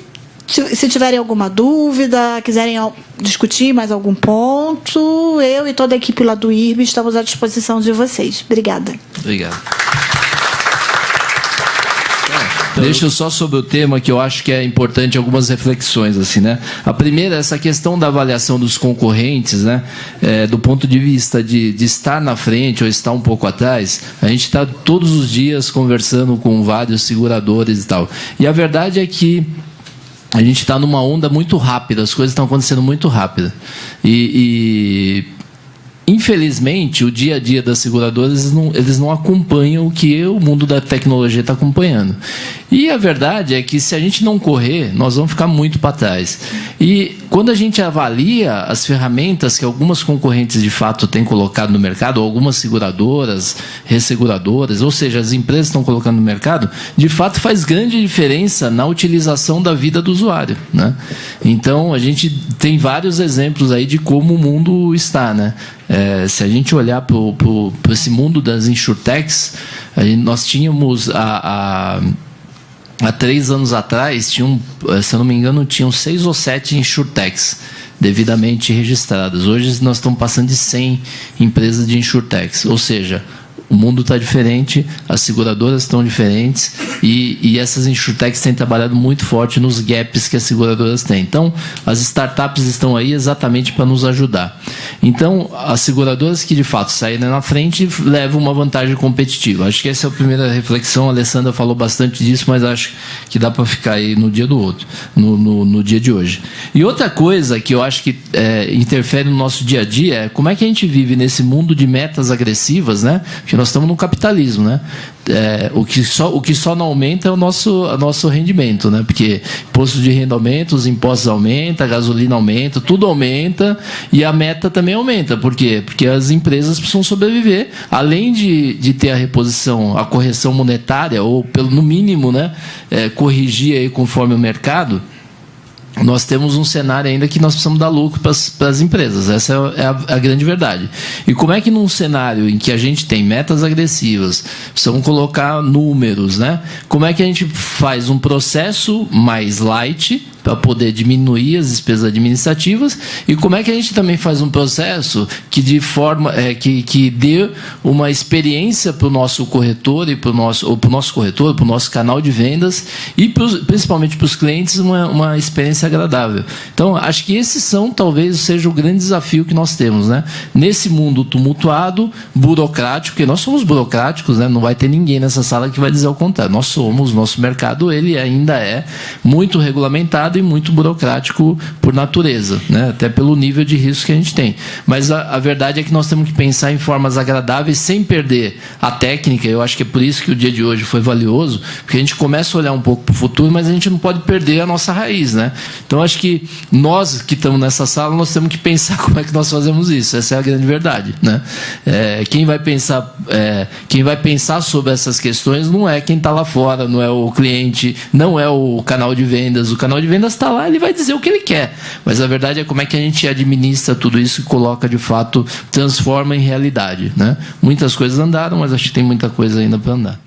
se tiverem alguma dúvida, quiserem discutir mais algum ponto, eu e toda a equipe lá do IRB estamos à disposição de vocês. Obrigada. Obrigado. Deixa eu só sobre o tema, que eu acho que é importante algumas reflexões, assim, né? A primeira, essa questão da avaliação dos concorrentes, né? Do ponto de vista de estar na frente ou estar um pouco atrás, a gente está todos os dias conversando com vários seguradores e tal. E a verdade é que a gente está numa onda muito rápida, as coisas estão acontecendo muito rápido. Infelizmente, o dia a dia das seguradoras, eles não acompanham o que o mundo da tecnologia está acompanhando. E a verdade é que, se a gente não correr, nós vamos ficar muito para trás. E quando a gente avalia as ferramentas que algumas concorrentes de fato têm colocado no mercado, ou algumas seguradoras, resseguradoras, ou seja, as empresas estão colocando no mercado, de fato faz grande diferença na utilização da vida do usuário, né? Então, a gente tem vários exemplos aí de como o mundo está, né? Se a gente olhar para esse mundo das insurtechs, nós tínhamos há 3 anos atrás, se eu não me engano, tinham 6 ou 7 insurtechs devidamente registradas. Hoje nós estamos passando de 100 empresas de insurtechs, ou seja, o mundo está diferente, as seguradoras estão diferentes e essas insurtechs têm trabalhado muito forte nos gaps que as seguradoras têm. Então, as startups estão aí exatamente para nos ajudar. Então, as seguradoras que de fato saírem na frente levam uma vantagem competitiva. Acho que essa é a primeira reflexão. A Alessandra falou bastante disso, mas acho que dá para ficar aí no dia do outro, no dia de hoje. E outra coisa que eu acho que interfere no nosso dia a dia é como é que a gente vive nesse mundo de metas agressivas, né? Porque nós estamos no capitalismo, né? O que só não aumenta é o nosso rendimento, né? Porque imposto de renda aumenta, os impostos aumentam, a gasolina aumenta, tudo aumenta e a meta também aumenta. Por quê? Porque as empresas precisam sobreviver, além de ter a correção monetária, ou no mínimo, né, corrigir aí conforme o mercado. Nós temos um cenário ainda que nós precisamos dar lucro para as empresas. Essa é a grande verdade. E como é que num cenário em que a gente tem metas agressivas, precisamos colocar números, né? Como é que a gente faz um processo mais light para poder diminuir as despesas administrativas, e como é que a gente também faz um processo que de forma que dê uma experiência para o nosso corretor e para o nosso canal de vendas e principalmente para os clientes uma experiência agradável. Então, acho que esses talvez seja o grande desafio que nós temos, né? Nesse mundo tumultuado, burocrático, porque nós somos burocráticos, né? Não vai ter ninguém nessa sala que vai dizer o contrário. Nosso mercado ele ainda é muito regulamentado e muito burocrático por natureza, né? Até pelo nível de risco que a gente tem. Mas a verdade é que nós temos que pensar em formas agradáveis sem perder a técnica. Eu acho que é por isso que o dia de hoje foi valioso, porque a gente começa a olhar um pouco para o futuro, mas a gente não pode perder a nossa raiz, né? Então, acho que nós que estamos nessa sala, nós temos que pensar como é que nós fazemos isso. Essa é a grande verdade, né? Quem vai pensar sobre essas questões não é quem está lá fora, não é o cliente, não é o canal de vendas. O canal de vendas está lá, ele vai dizer o que ele quer. Mas a verdade é como é que a gente administra tudo isso e coloca, de fato, transforma em realidade, né? Muitas coisas andaram, mas acho que tem muita coisa ainda para andar.